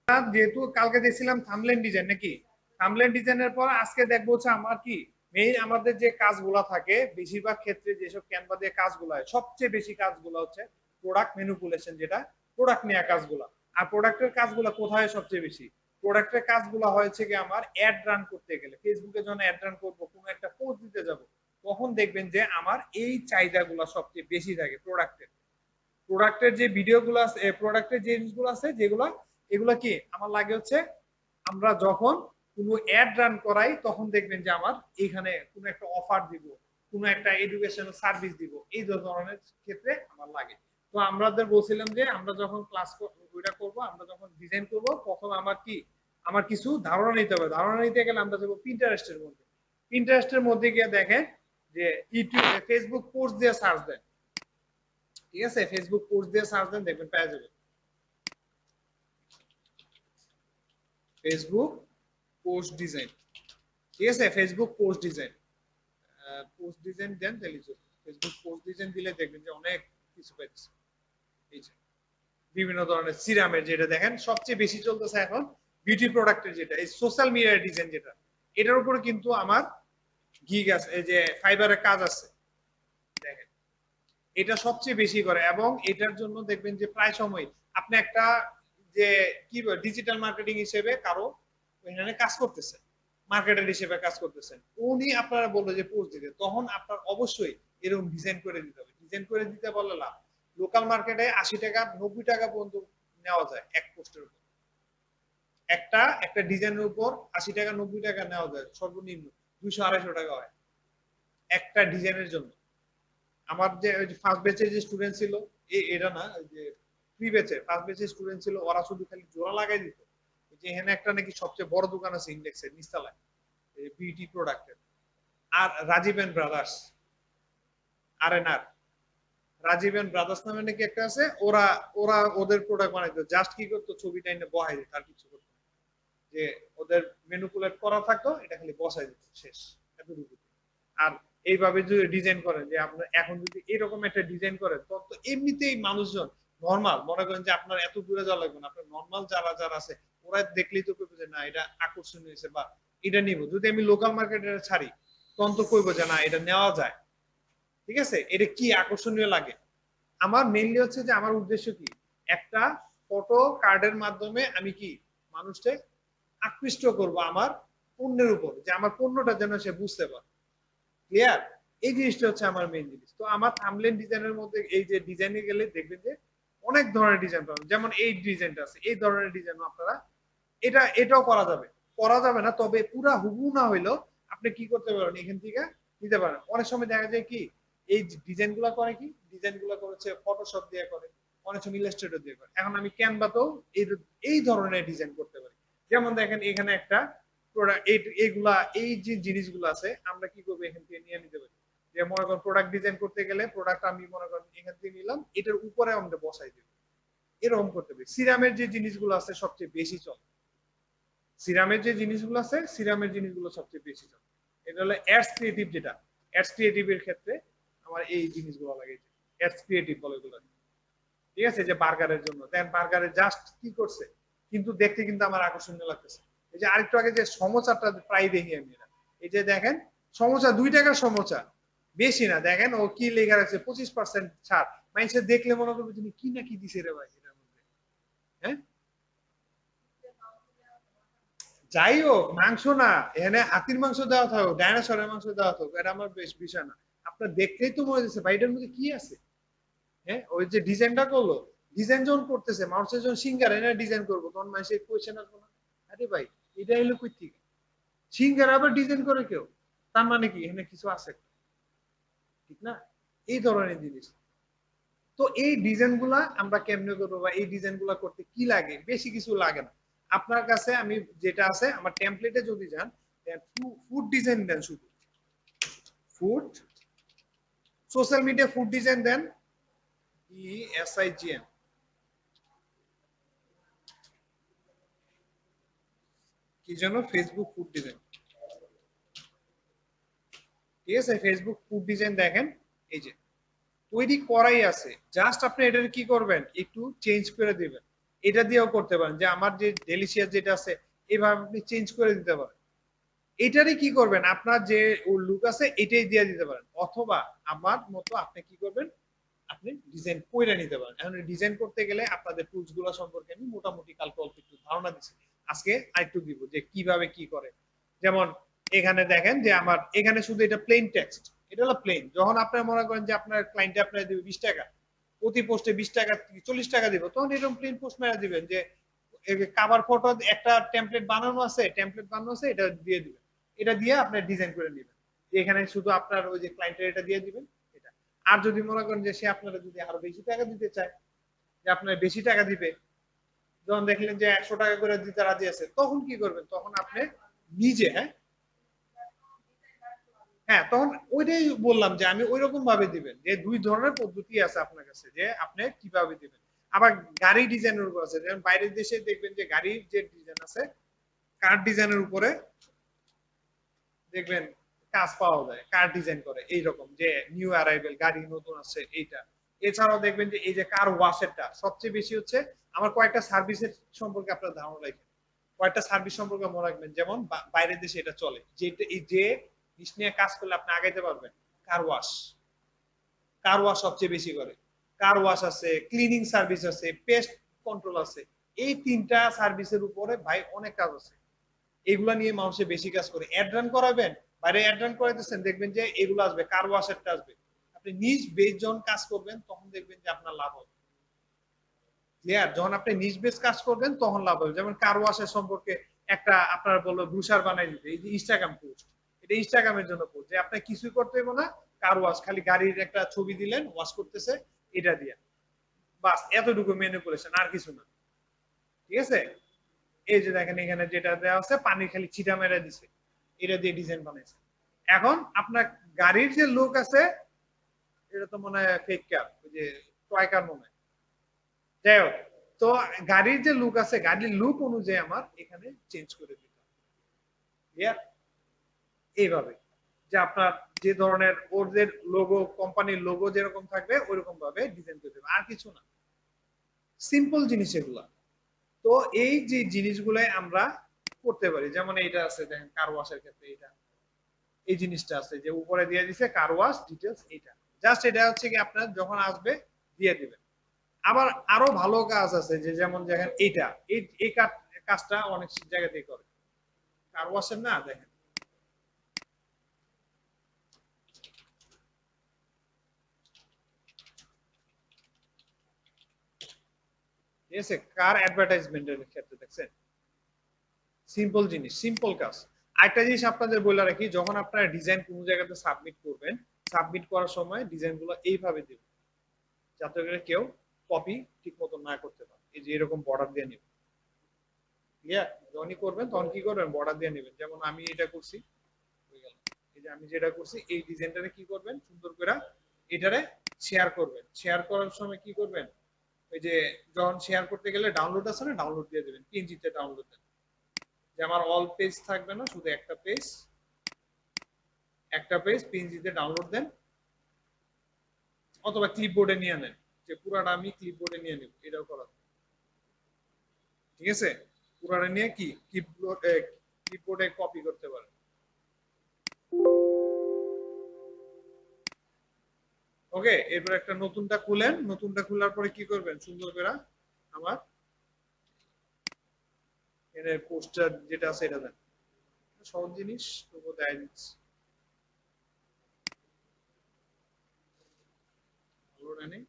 যেহেতু কালকে দেখছিলাম থাম্বনেল ডিজাইন নাকি, থাম্বনেল ডিজাইনের পর আজকে দেখবো হচ্ছে আমার কি মেইন আমাদের যে কাজগুলো থাকে বেশিরভাগ ক্ষেত্রে যেসব ক্যানভা দিয়ে কাজগুলো হয় সবচেয়ে বেশি কাজগুলো হচ্ছে প্রোডাক্ট ম্যানিপুলেশন, যেটা প্রোডাক্ট নেওয়া কাজগুলো। আর প্রোডাক্টের কাজগুলো কোথায় সবচেয়ে বেশি? প্রোডাক্টের কাজগুলো হয়েছে কি আমার অ্যাড রান করতে গেলে, ফেসবুকে যখন অ্যাড রান করবো, কোনো একটা পোস্ট দিতে যাব, তখন দেখবেন যে আমার এই চাহিদাগুলো সবচেয়ে বেশি থাকে প্রোডাক্টের। প্রোডাক্টের যে ভিডিওগুলো আছে, প্রোডাক্টের যে জিনিসগুলো আছে যেগুলো, এগুলো কি আমার লাগে হচ্ছে আমরা যখন কোনো অ্যাড রান করাই তখন দেখবেন যে আমার এখানে কোনো একটা অফার দিব, কোনো একটা এডুকেশনাল সার্ভিস দিব, এই ধরনের ক্ষেত্রে আমার লাগে। তো আমাদের বলছিলাম যে আমরা যখন ক্লাস ওইটা করবো, আমরা যখন ডিজাইন করব, তখন আমার কি আমার কিছু ধারণা নিতে হবে। ধারণা নিতে গেলে আমরা যাবো পিন্টারেস্টের মধ্যে। পিন্টারেস্টের মধ্যে গিয়ে দেখেন যে ইউটিউব ফেসবুক পোস্ট দিয়ে সার্চ দেন, ঠিক আছে, ফেসবুক পোস্ট দিয়ে সার্চ দেন, দেখবেন পেয়ে যাবেন ফেসবুক পোস্ট ডিজাইন। ঠিক আছে, Facebook post design, post design দেন তাহলে ফেসবুক পোস্ট ডিজাইন দিলে দেখবেন যে অনেক কিছু পাইতেছে। এই যে বিভিন্ন ধরনের সিরামের, যেটা দেখেন সবচেয়ে বেশি চলতেছে এখন বিউটি প্রোডাক্টের, যেটা এই সোশ্যাল মিডিয়ার ডিজাইন, যেটা এটার উপরে কিন্তু আমার গিগ আছে, এই যে ফাইবারের কাজ আছে দেখেন, এটা সবচেয়ে বেশি করে। এবং এটার জন্য দেখবেন যে প্রায় সময় আপনি একটা যে কি ডিজিটাল মার্কেটিং হিসেবে কারো এখানে কাজ করতেছেন, মার্কেটার হিসেবে কাজ করতেছেন, উনি আপনারা বললো যে পোস্ট দিতে, তখন আপনার অবশ্যই এরকম ডিজাইন করে দিতে হবে। ডিজাইন করে দিতে বললে লাভ। লোকাল মার্কেটে 80 টাকা 90 টাকা পর্যন্ত নেওয়া যায় এক পোস্টের উপর, একটা একটা ডিজাইনের উপর 80 টাকা 90 টাকা নেওয়া যায় সর্বনিম্ন, 200 250 টাকা হয় একটা ডিজাইনের জন্য। আমার যে ফার্স্ট ব্যাচের যে স্টুডেন্ট ছিল, এরা না, যে প্রি ব্যাচের ফার্স্ট ব্যাচের স্টুডেন্ট ছিল, ওরা শুধু খালি জোড়া লাগাই দিত। যে এখানে একটা নাকি সবচেয়ে বড় দোকান আছে ইন্ডেক্সের নিচতলায়, বিউটি প্রোডাক্টের, আর রাজীব এন্ড ব্রাদার্স, আর N R, Rajiv and brothers নামে নাকি একটা আছে। ওরা ওরা ওদের প্রোডাক্ট বানাইতো, জাস্ট কি করতো ছবিটা এনে বহাই দিত, আর কিছু করতো, যে ওদের ম্যানিপুলেট করা থাকতো, এটা খালি বসাই দিত, শেষ, এতটুকু। আর এইভাবে যদি ডিজাইন করেন, যে আপনার এখন যদি এরকম একটা ডিজাইন করেন, তখন তো এমনিতেই মানুষজন নর্মাল মনে করেন যে আপনার এত দূরে যাওয়া লাগবে না, আপনার নর্মাল যারা যারা আছে ওরা দেখলেই তো কইবে যে না এটা আকর্ষণীয় হয়েছে বা এটা নিব। যদি আমি লোকাল মার্কেটে ছাড়ি, তখন তো কইবো যে না এটা নেওয়া যায়, ঠিক আছে, এটা কি আকর্ষণীয় লাগে। আমার মেইনলি হচ্ছে যে আমার উদ্দেশ্য কি, একটা ফটো কার্ডের মাধ্যমে আমি কি মানুষকে আকৃষ্ট করব আমার পণ্যের উপর, যে আমার পণ্যটা যেন সে বুঝতে পারে। ক্লিয়ার? এই জিনিসটা হচ্ছে আমার মেইন জিনিস। তো আমার থাম্বনেল ডিজাইনের মধ্যে এই যে ডিজাইনে গেলে দেখবেন যে অনেক ধরনের ডিজাইন পাবেন, যেমন এই ডিজাইনটা আছে, এই ধরনের ডিজাইন আপনারা এটাও করা যাবে, করা যাবে না তবে পুরা হুবহু না হইলেও আপনি কি করতে পারেন, এখান থেকে নিতে পারেন। অনেক সময় দেখা যায় কি এই ডিজাইন গুলা করে, কি ডিজাইন গুলা করেছে ফটোশপ দিয়ে করে, অনেক সময় ইলাস্ট্রেটর দিয়ে করে। এখন আমি ক্যানভাতেও এই ধরনের ডিজাইন করতে পারি। যেমন দেখেন এখানে একটা এইগুলা, এই যে জিনিসগুলো আছে আমরা কি করবো, এখান থেকে নিয়ে নিতে পারি। যে মনে করেন প্রোডাক্ট ডিজাইন করতে গেলে প্রোডাক্ট আমি মনে করেন এখান থেকে নিলাম, এটার উপরে আমরা বসাই দেবো, এরকম করতে পারি। সিরামের যে জিনিসগুলো আছে সবচেয়ে বেশি চলে, সিরামের যে জিনিসগুলো আছে, সিরামের জিনিসগুলো সবচেয়ে বেশি চলে। এটা হলো অ্যাডস ক্রিয়েটিভ, যেটা অ্যাডস ক্রিয়েটিভ এর ক্ষেত্রে আমার এই জিনিসগুলো লাগে, অ্যাডস ক্রিয়েটিভ বলে এগুলো, ঠিক আছে। যে বার্গারের জন্য দেন, বার্গারে জাস্ট কি করছে কিন্তু দেখতে কিন্তু আমার আকর্ষণীয় লাগতেছে। এই যে আরেকটু আগে যে সমোসাটা প্রায় দেখি আমি, এই যে দেখেন সমোসা 2 টাকার সমোসা, বেশি না, দেখেন ও কি লেখা আছে 25% ছাড়। মানুষের দেখলে মনে করবে তুমি কি না কি দিছে রে ভাই এটার মধ্যে। হ্যাঁ, যাই হোক মাংস না, এখানে হাতির মাংস দেওয়া থাকুক, ডাইনোসরের মাংস দেওয়া থাকুক, এটা আমার বেশ বিষয় না। আপনার দেখলেই তো মনে হচ্ছে ভাই এটার মধ্যে কি আছে। হ্যাঁ, ওই যে ডিজাইনটা করলো, ডিজাইন যখন করতেছে মানুষের যখন সিঙ্গার এনে ডিজাইন করবো, তখন মানুষের কোয়েশ্চেন আসবো না, আরে ভাই এটা এলো কই থেকে, সিঙ্গার আবার ডিজাইন করে কেউ, তার মানে কি এখানে কিছু আছে, ঠিক না? এই ধরনের জিনিস। তো এই ডিজাইন গুলা আমরা কেমনে করবো, বা এই ডিজাইন গুলা করতে কি লাগে, বেশি কিছু লাগে না। আপনার কাছে আমি যেটা আছে আমার টেমপ্লেটে যদি যান, ফুড ডিজাইন দেন, শুধু food, social media food design দেন, ESIGN, কি যেন ফেসবুক ফুড ডিজাইন, ঠিক আছে, ফেসবুক ফুড ডিজাইন দেখেন, এই যে তৈরি করাই আছে, জাস্ট আপনি এটার কি করবেন একটু চেঞ্জ করে দিবেন। এটা দিয়েও করতে পারেন যে আমার যে ডেলিশিয়াস যেটা আছে এইভাবে আপনি চেঞ্জ করে দিতে পারেন। এটারই কি করবেন, আপনার যে লুক আছে এটাই দিয়ে দিতে পারেন, অথবা আমার মতো আপনি কি করবেন, আপনি ডিজাইন করে নিতে পারেন। এখন ডিজাইন করতে গেলে আপনাদের টুলস গুলো সম্পর্কে আমি মোটামুটি কালকে অল্প একটু ধারণা দিচ্ছি, আজকে আরেকটু দিব যে কিভাবে কি করে। যেমন এখানে দেখেন যে আমার এখানে শুধু এটা প্লেন টেক্সট, এটা হলো প্লেন। যখন আপনারা মনে করেন যে আপনার ক্লায়েন্টে আপনার দিবে 20 টাকা, প্রতি পোস্টে 20 টাকা 40 টাকা দিব, তখন এরকম প্লেন পোস্ট মেরা দিবেন যে কভার ফটো একটা টেমপ্লেট বানানো আছে, এটা দিয়ে দিবেন, এটা দিয়ে আপনি ডিজাইন করে নেবেন। এখানে শুধু আপনার ওই যে ক্লায়েন্টের এটা দিয়ে দিবেন এটা। আর যদি মনে করেন যে সে আপনারা যদি আরো বেশি টাকা দিতে চায়, যে আপনার বেশি টাকা দিবে, যখন দেখলেন যে 100 টাকা করে দিতে রাজি আছে, তখন কি করবেন, তখন আপনি নিজে হ্যাঁ তখন ওইটাই বললাম যে আমি ওই রকম ভাবে দিবেন, যে দুই ধরনের পদ্ধতি আছে আপনার কাছে যে আপনি কিভাবে দিবেন। আবার গাড়ি ডিজাইনের উপর আছে, যেমন বাইরের দেশে দেখবেন যে গাড়ির যে ডিজাইন আছে, কার ডিজাইনের উপরে দেখবেন কাজ পাওয়া যায়, কার ডিজাইন করে এইরকম যে নিউ অ্যারাইভেল গাড়ি নতুন আছে এইটা। এছাড়াও দেখবেন যে এই যে কার ওয়াশেরটা সবচেয়ে বেশি হচ্ছে। আমার কয়েকটা সার্ভিসের সম্পর্কে আপনার ধারণা রাখবেন, কয়েকটা সার্ভিস সম্পর্কে মনে রাখবেন, যেমন বাইরের দেশে এটা চলে যে এই যে জিনিস নিয়ে কাজ করলে আপনি আগাইতে পারবেন। কার ওয়াশ, কার ওয়াশ সবচেয়ে বেশি করে। কার ওয়াশ আছে, ক্লিনিং সার্ভিস আছে, পেস্ট কন্ট্রোল আছে। এই তিনটা সার্ভিসের উপরে ভাই অনেক কাজ আছে, এগুলা নিয়ে মানুষে বেশি কাজ করে। অ্যাড রান করাবেন, বাইরে অ্যাড রান করাইতেছেন, দেখবেন যে এগুলো আসবে, কার ওয়াশেরটা আসবে। আপনি নিজ বেস যখন কাজ করবেন তখন দেখবেন যে আপনার লাভ হবে। ক্লিয়ার? যখন আপনি নিজ বেস কাজ করবেন তখন লাভ হবে। যেমন কার ওয়াশের সম্পর্কে একটা আপনার বললো ব্রুশার বানাই দিতে, এই যে ইনস্টাগ্রাম পোস্ট, এটা ইনস্টাগ্রামের জন্য পোস্ট, যে আপনি কিছুই করতে হবে না, কার ওয়াশ, খালি গাড়ির একটা ছবি দিলেন ওয়াশ করতেছে এটা দিয়ে, বাস এতটুকু ম্যানিপুলেশন, আর কিছু না। ঠিক আছে? এই যে দেখেন এখানে যেটা দেওয়া আছে, পানি খালি ছিটা মেরে দিছে, এটা দিয়ে ডিজাইন বানাইছে। এখন আপনার গাড়ির যে লুক আছে, এটা তো মনে হয় ফেক কার, ওই যে টয় কার মনে হয়। যাই হোক, তো গাড়ির যে লুক আছে, গাড়ির লুক অনুযায়ী আমার এখানে চেঞ্জ করে দিতে হবে। ক্লিয়ার? এইভাবে যে আপনার যে ধরনের ওদের লোগো, কোম্পানির লোগো যেরকম থাকবে ওইরকম ভাবে ডিজাইন করে দেবে, আর কিছু না। সিম্পল জিনিস এগুলা। তো এই যে জিনিসগুলাই আমরা করতে পারি। যেমন এইটা আছে দেখেন কার ওয়াশের ক্ষেত্রে, এটা এই জিনিসটা আছে যে উপরে দিয়ে দিছে কার ওয়াশ ডিটেলস, এটা জাস্ট এটা হচ্ছে কি আপনার যখন আসবে দিয়ে দিবেন। আবার আরো ভালো কাজ আছে, যে যেমন দেখেন এইটা, এই কাজটা অনেক জায়গাতেই করে কার ওয়াশের, না দেখেন ঠিক আছে, কার অ্যাডভার্টাইজমেন্টের ক্ষেত্রে দেখছেন, সিম্পল জিনিস, সিম্পল কাজ। আরেকটা জিনিস আপনাদের বলে রাখি, যখন আপনারা ডিজাইন কোনো জায়গাতে সাবমিট করবেন, সাবমিট করার সময় ডিজাইন গুলো এইভাবে দিবেন যাতে করে কেউ কপি ঠিক মতো না করতে পারে। এই যে এরকম বর্ডার দিয়ে নেবেন। ক্লিয়ার? যখনই করবেন তখন কি করবেন, বর্ডার দিয়ে নেবেন। যেমন আমি এটা করছি, হয়ে গেল। এই যে আমি যেটা করছি এই ডিজাইনটারে কি করবেন, সুন্দর করে এটারে শেয়ার করবেন। শেয়ার করার সময় কি করবেন, ওই যে যখন শেয়ার করতে গেলে ডাউনলোড আছে না, ডাউনলোড দিয়ে দেবেন, পিএনজিতে ডাউনলোড দেন। যে আমার অল পেজ থাকবে না, শুধু একটা পেজ পিএনজিতে ডাউনলোড দেন, অথবা ক্লিপবোর্ডে নিয়ে নেন, যে পুরাটা আমি ক্লিপবোর্ডে নিয়ে নেব, এটাও করা। ঠিক আছে? পুরাটা নিয়ে কি ক্লিপবোর্ডে কপি করতে পারেন। ওকে, এরপর একটা নতুনটা খুলেন, নতুনটা খোলার পরে কি করবেন, সুন্দর করে আমার এর পোস্টার যেটা আছে এটা দেন। সহজ জিনিস, তবুও দেয় দিচ্ছি। ভালো নেই।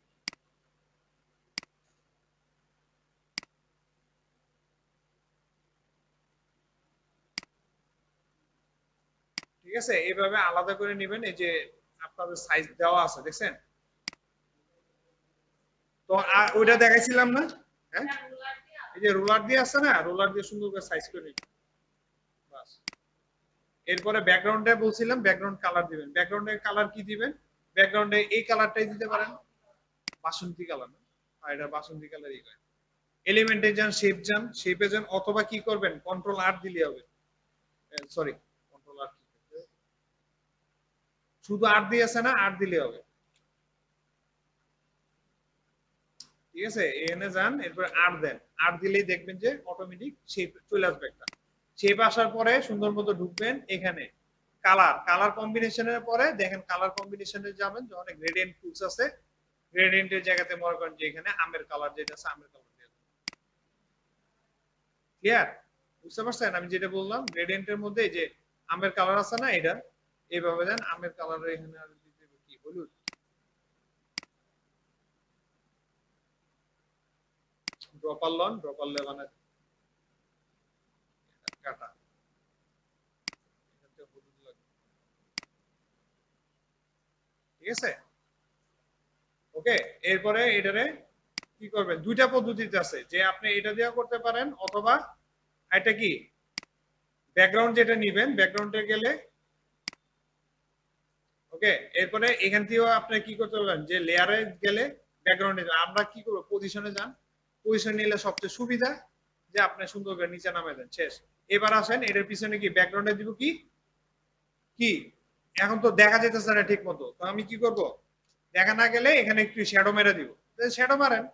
ঠিক আছে, এইভাবে আলাদা করে নেবেন। এই যে আপনাদের সাইজ দেওয়া আছে দেখছেন, তো ওইটা দেখাইছিলাম না? হ্যাঁ, এই যে রোলার দিয়ে আছে না, রোলার দিয়ে সুন্দর করে সাইজ করে নিবেন, বাস। এরপরে ব্যাকগ্রাউন্ডে বলছিলাম ব্যাকগ্রাউন্ড কালার দিবেন। ব্যাকগ্রাউন্ডের কালার কি দিবেন, ব্যাকগ্রাউন্ডে এই কালারটাই দিতে পারেন, বাসন্তী কালার না, আর এটা বাসন্তী কালারই হয়। এলিমেন্টে যান, শেপ যান, শেপে যান, অথবা কি করবেন, কন্ট্রোল আর দিলে হবে। সরি, কন্ট্রোল আর, শুধু আর দিয়ে আছে না, আর দিলে হবে। ঠিক আছে, এখানে যান, এরপরে আর দেন, আর দিলেই দেখবেন যে অটোমেটিক শেপ চলে আসবে একটা। শেপ আসার পরে সুন্দর মতো ঢুকবেন এখানে, কালার, কালার কম্বিনেশনের পরে দেখেন কালার কম্বিনেশনে যাবেন, যখন গ্রেডিয়েন্ট টুলস আছে, গ্রেডিয়েন্টের জায়গাতে মনে করেন যে এখানে আমের কালার যেটা আছে আমের কালার দিয়ে দেন। ক্লিয়ার? বুঝতে পারছেন আমি যেটা বললাম? গ্রেডিয়েন্টের মধ্যে এই যে আমের কালার আছে না, এটা এইভাবে দেন, আমের কালার এখানে আর দিতে হবে কি হলুদ, ড্রপার লন, ড্রপার লেবানা কাটা, এটাতে হলুদ লাগবে। ঠিক আছে, ওকে। এরপরে এটারে কি করবেন, দুইটা পদ্ধতিতে আছে, যে আপনি এটা দিয়ে করতে পারেন, অথবা এটা কি ব্যাকগ্রাউন্ড যেটা নিবেন, ব্যাকগ্রাউন্ডে গেলে ওকে, এরপরে এখান থেকেও আপনি কি করতে পারবেন, যে লেয়ারে গেলে ব্যাকগ্রাউন্ডে আমরা কি করব, পজিশনে যান, পজিশন নিলে সবচেয়ে সুবিধা যে আপনি সুন্দর করে নিচে নামিয়ে দেন, শেষ। এবার আসেন এটার পিছনে কি ব্যাকগ্রাউন্ডে দিব কি কি, এখন তো দেখা যেতেছে না ঠিক মতো, তো আমি কি করব, দেখা না গেলে এখানে একটু শ্যাডো মেরে দিব, শ্যাডো মারেন।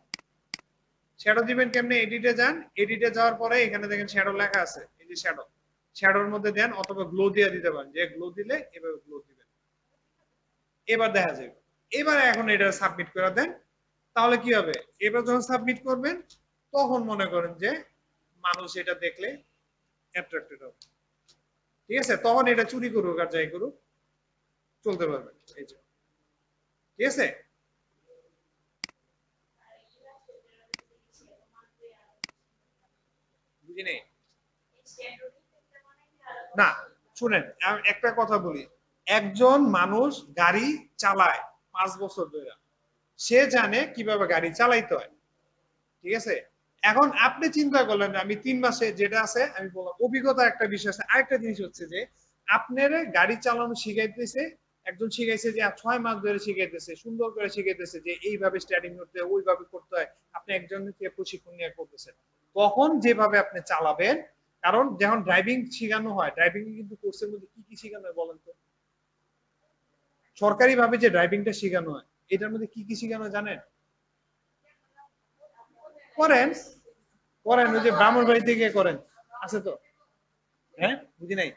শ্যাডো দিবেন কেমনে, এডিটে যান, এডিটে যাওয়ার পরে এখানে দেখেন শ্যাডো লেখা আছে, এই যে শ্যাডো, শ্যাডোর মধ্যে দেন, অথবা গ্লো দিয়ে দিতে পারেন, যে গ্লো দিলে এভাবে গ্লো দিবেন, এবার দেখা যাবে। এবার এখন এটা সাবমিট করে দেন, তাহলে কি হবে, এবার যখন সাবমিট করবেন তখন মনে করেন যে মানুষ এটা দেখলে অ্যাট্রাক্টেড হবে। ঠিক আছে, তখন এটা চুরি করুক আর যাই করুক চলতে পারবে, এই যে। ঠিক আছে, বুঝি নেই না, শুনেন একটা কথা বলি, একজন মানুষ গাড়ি চালায় 5 বছর ধরে, সে জানে কিভাবে গাড়ি চালাইতে হয়। ঠিক আছে, এখন আপনি চিন্তা করলেন আমি 3 মাসে যেটা আছে আমি বললাম অভিজ্ঞতা একটা বিষয় আছে, আরেকটা জিনিস হচ্ছে যে আপনার গাড়ি চালানো শিখাইতেছে একজন, শিখাইছে যে 6 মাস ধরে শিখাইতেছে, সুন্দর করে শিখাইতেছে যে এইভাবে স্টার্টিং করতে হয়, ওইভাবে করতে হয়, আপনি একজনকে প্রশিক্ষণ নিয়ে করতেছেন, তখন যেভাবে আপনি চালাবেন, কারণ যখন ড্রাইভিং শেখানো হয়, ড্রাইভিং কিন্তু কোর্সের মধ্যে কি কি শেখানো হয় বলেন তো, সরকারি ভাবে যে ড্রাইভিংটা শেখানো হয় এটার মধ্যে কি কি শেখানো হয় জানেন? করেন, করেন, ওই যে ব্রাহ্মণ বাড়ি থেকে করেন, আছে তো? হ্যাঁ, বুঝি নাই,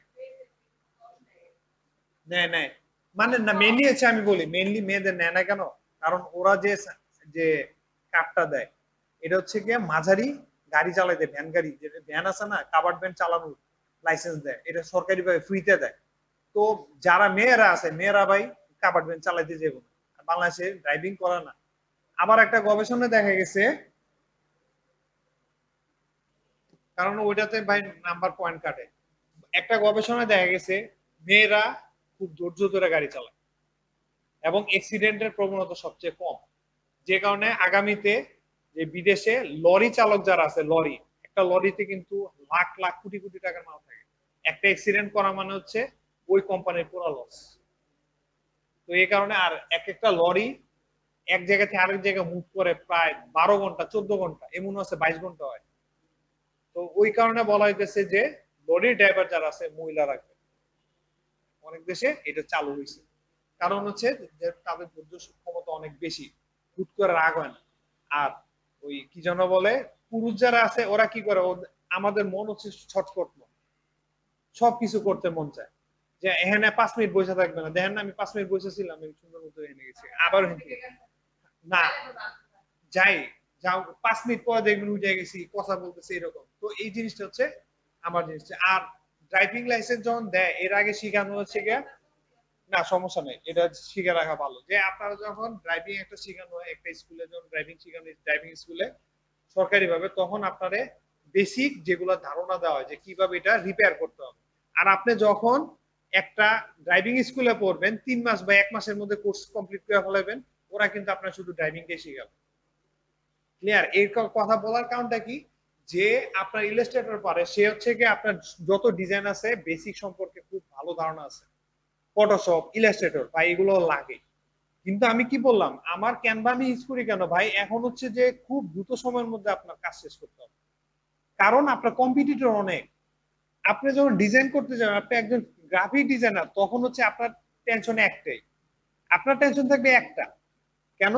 নেয় নেয়, মানে না মেনলি হচ্ছে আমি বলি মেনলি মেয়েদের নেয় না কেন, কারণ ওরা যে যে কার্ডটা দেয় এটা হচ্ছে গিয়ে মাঝারি গাড়ি চালাইতে, ভ্যান গাড়ি, যে ভ্যান আছে না, কাভার্ড ভ্যান চালানোর লাইসেন্স দেয়, এটা সরকারি ভাবে ফ্রিতে দেয়। তো যারা মেয়েরা আছে, মেয়েরা ভাই কাভার্ড ভ্যান চালাইতে যাবো না, বাংলাদেশে ড্রাইভিং করে না। আবার একটা গবেষণায় দেখা গেছে, কারণ ওইটাতে ভাই নাম্বার পয়েন্ট কাটে, একটা গবেষণায় দেখা গেছে মেয়েরা খুব ধৈর্য ধরে গাড়ি চালায় এবং অ্যাক্সিডেন্টের প্রবণতা সবচেয়ে কম, যে কারণে আগামীতে যে বিদেশে লরি চালক যারা আছে, লরি, একটা লরিতে কিন্তু লাখ লাখ কোটি কোটি টাকার মাল থাকে, একটা অ্যাক্সিডেন্ট করা মানে হচ্ছে ওই কোম্পানির পুরো লস। তো এই কারণে আর এক একটা লরি এক জায়গা থেকে আরেক জায়গায় মুভ করে প্রায় 12 ঘন্টা 14 ঘন্টা, এমন আছে 22 ঘন্টা হয়। তো ওই কারণে বলা হইতেছে যে লরির ড্রাইভার যারা আছে মহিলা রাখবে, অনেক দেশে এটা চালু হয়েছে, কারণ হচ্ছে যে তাদের ধৈর্য ক্ষমতা অনেক বেশি, হুট করে রাগ হয় না। আর ওই কি যেন বলে, পুরুষ যারা আছে ওরা কি করে, আমাদের মন হচ্ছে ছটফট মন, সবকিছু করতে মন চায়, যে এখানে 5 মিনিট বসে থাকবে না, দেখেন না আমি 5 মিনিট বসেছিলাম, আমি সুন্দর মতো এনে গেছি, আবার না যাই, যাও 5 মিনিট পরে দেখবেন উঠে গেছি, কথা বলতেছি, এরকম। তো এই জিনিসটা হচ্ছে আমার জিনিসটা। আর ড্রাইভিং লাইসেন্স যখন দেয় এর আগে শিখানো হচ্ছে গিয়ে, না সমস্যা নেই, এটা শিখে রাখা ভালো, যে আপনারা যখন ড্রাইভিং একটা শেখানো হয় একটা স্কুলে, যখন ড্রাইভিং শেখানো ড্রাইভিং স্কুলে সরকারি ভাবে, তখন আপনারে বেসিক যেগুলো ধারণা দেওয়া হয় যে কিভাবে এটা রিপেয়ার করতে হবে। আর আপনি যখন একটা ড্রাইভিং স্কুলে পড়বেন 3 মাস বা 1 মাসের মধ্যে কোর্স কমপ্লিট করে ফেলাবেন, ওরা কিন্তু আপনার শুধু ড্রাইভিংটাই শেখাবে। ক্লিয়ার? এর কথা বলার কারণটা কি, যে আপনার ইলাস্ট্রেটর পারে সে হচ্ছে কি আপনার যত ডিজাইন আছে বেসিক সম্পর্কে খুব ভালো ধারণা আছে, ফটোশপ, ইলাস্ট্রেটর ভাই এগুলো লাগে। কিন্তু আমি কি বললাম, আমার ক্যানভা আমি ইউজ করি কেন ভাই, এখন হচ্ছে যে খুব দ্রুত সময়ের মধ্যে আপনার কাজ শেষ করতে হবে, কারণ আপনার কম্পিটিটর অনেক। আপনি যখন ডিজাইন করতে যাবেন, আপনি একজন গ্রাফিক ডিজাইনার, তখন হচ্ছে আপনার টেনশন একটাই, আপনার টেনশন থাকবে একটা, কেন,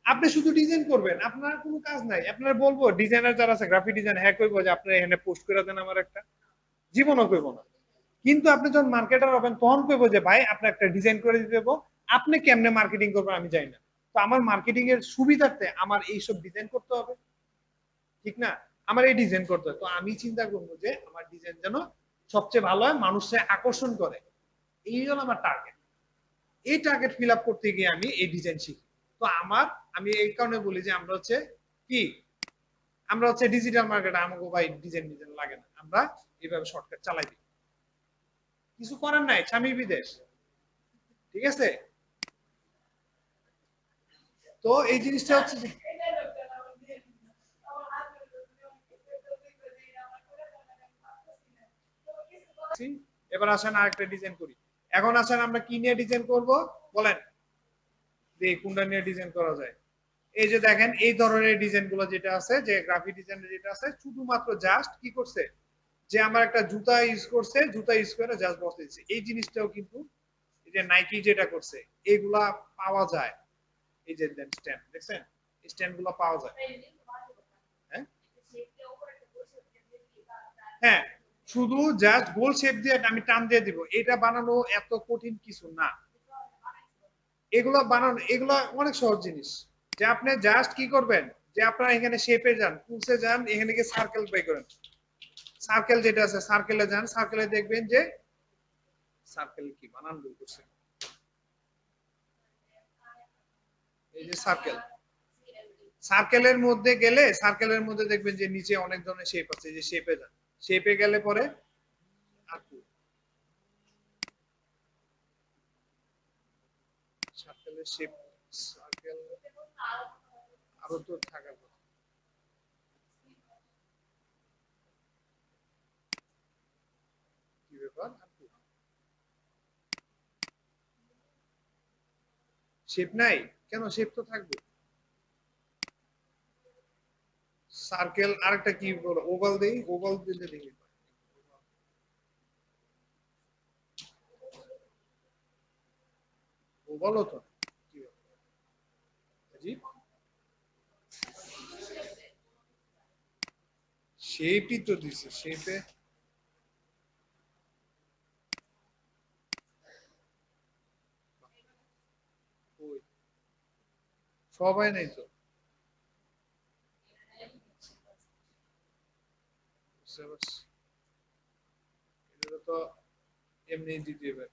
আপনি শুধু ডিজাইন করবেন, আপনার কোনো কাজ নাই। আপনার বলবো ডিজাইনার যারা আছে গ্রাফিক ডিজাইন হ্যাঁ কইবো যে আপনি এখানে পোস্ট করে দেন আমার একটা, জীবনও কইবো না। কিন্তু আপনি যখন মার্কেটার হবেন তখন কইবো যে ভাই আপনি একটা ডিজাইন করে দিতে দেবো, আপনি কেমনে মার্কেটিং করবেন আমি জানি না, তো আমার মার্কেটিং এর সুবিধার্থে আমার এইসব ডিজাইন করতে হবে, ঠিক না? আমার এই ডিজাইন করতে হবে, তো আমি চিন্তা করবো যে আমার ডিজাইন যেন সবচেয়ে ভালো হয়, মানুষকে আকর্ষণ করে। এই হলো আমার টার্গেট। এই টার্গেট ফিল আপ করতে গিয়ে আমি এই ডিজাইন শিখি। তো আমি এই কারণে বলি যে আমরা হচ্ছে কি, আমরা হচ্ছে ডিজিটাল মার্কেট, আমাকে ভাই ডিজাইন ডিজাইন লাগে না, আমরা এইভাবে শর্টকাট চালাই দিই, কিছু করার নাই, স্বামী বিদেশ, ঠিক আছে? তো এই জিনিসটা হচ্ছে এবার আসেন আরেকটা ডিজাইন করি। এখন আসেন আমরা কি নিয়ে ডিজাইন করব বলেন, যে কোনটা নিয়ে ডিজাইন করা যায়? এই যে দেখেন এই ধরনের ডিজাইন গুলো যেটা আছে, যে গ্রাফিক ডিজাইন যেটা আছে, শুধুমাত্র জাস্ট কি করছে, যে আমার একটা জুতা ইউজ করছে, জুতা ইউজ করে জাস্ট বসে দিচ্ছে। এই জিনিসটাও কিন্তু এই যে নাইকি যেটা করছে, এগুলা পাওয়া যায়। এই যে স্ট্যান্ড দেখছেন, স্ট্যান্ড গুলো পাওয়া যায়। হ্যাঁ হ্যাঁ, শুধু জাস্ট গোল শেপ দিয়ে আমি টান দিয়ে দিব, এটা বানানো এত কঠিন কিছু না। এগুলো বানানো, এগুলো অনেক সহজ জিনিস। যে আপনি জাস্ট কি করবেন, যে আপনারা এখানে শেপে যান, টুলসে যান, এখানে গিয়ে সার্কেল বাই করেন, সার্কেল যেটা আছে সার্কেলে যান, সার্কেলে দেখবেন যে সার্কেল কি বানান ভুল করছে, এই যে সার্কেল, সার্কেলের মধ্যে গেলে সার্কেলের মধ্যে দেখবেন যে নিচে অনেক ধরনের শেপ আছে, যে শেপে যান, শেপে গেলে পরে সার্কেলের শেপ, সার্কেল আরো তো থাকার কথা, কি ব্যাপার, শেপ নাই কেন, শেপ তো থাকবে। সার্কেল আরেকটা কি বলো, ওভাল দেই, ওভাল দিলে দেখি, ওভালও তো জি, শেপই তো দিছে, শেপে সবাই নাই তো, বুঝতে পারছি, এটা তো এমনি দিতে হবে।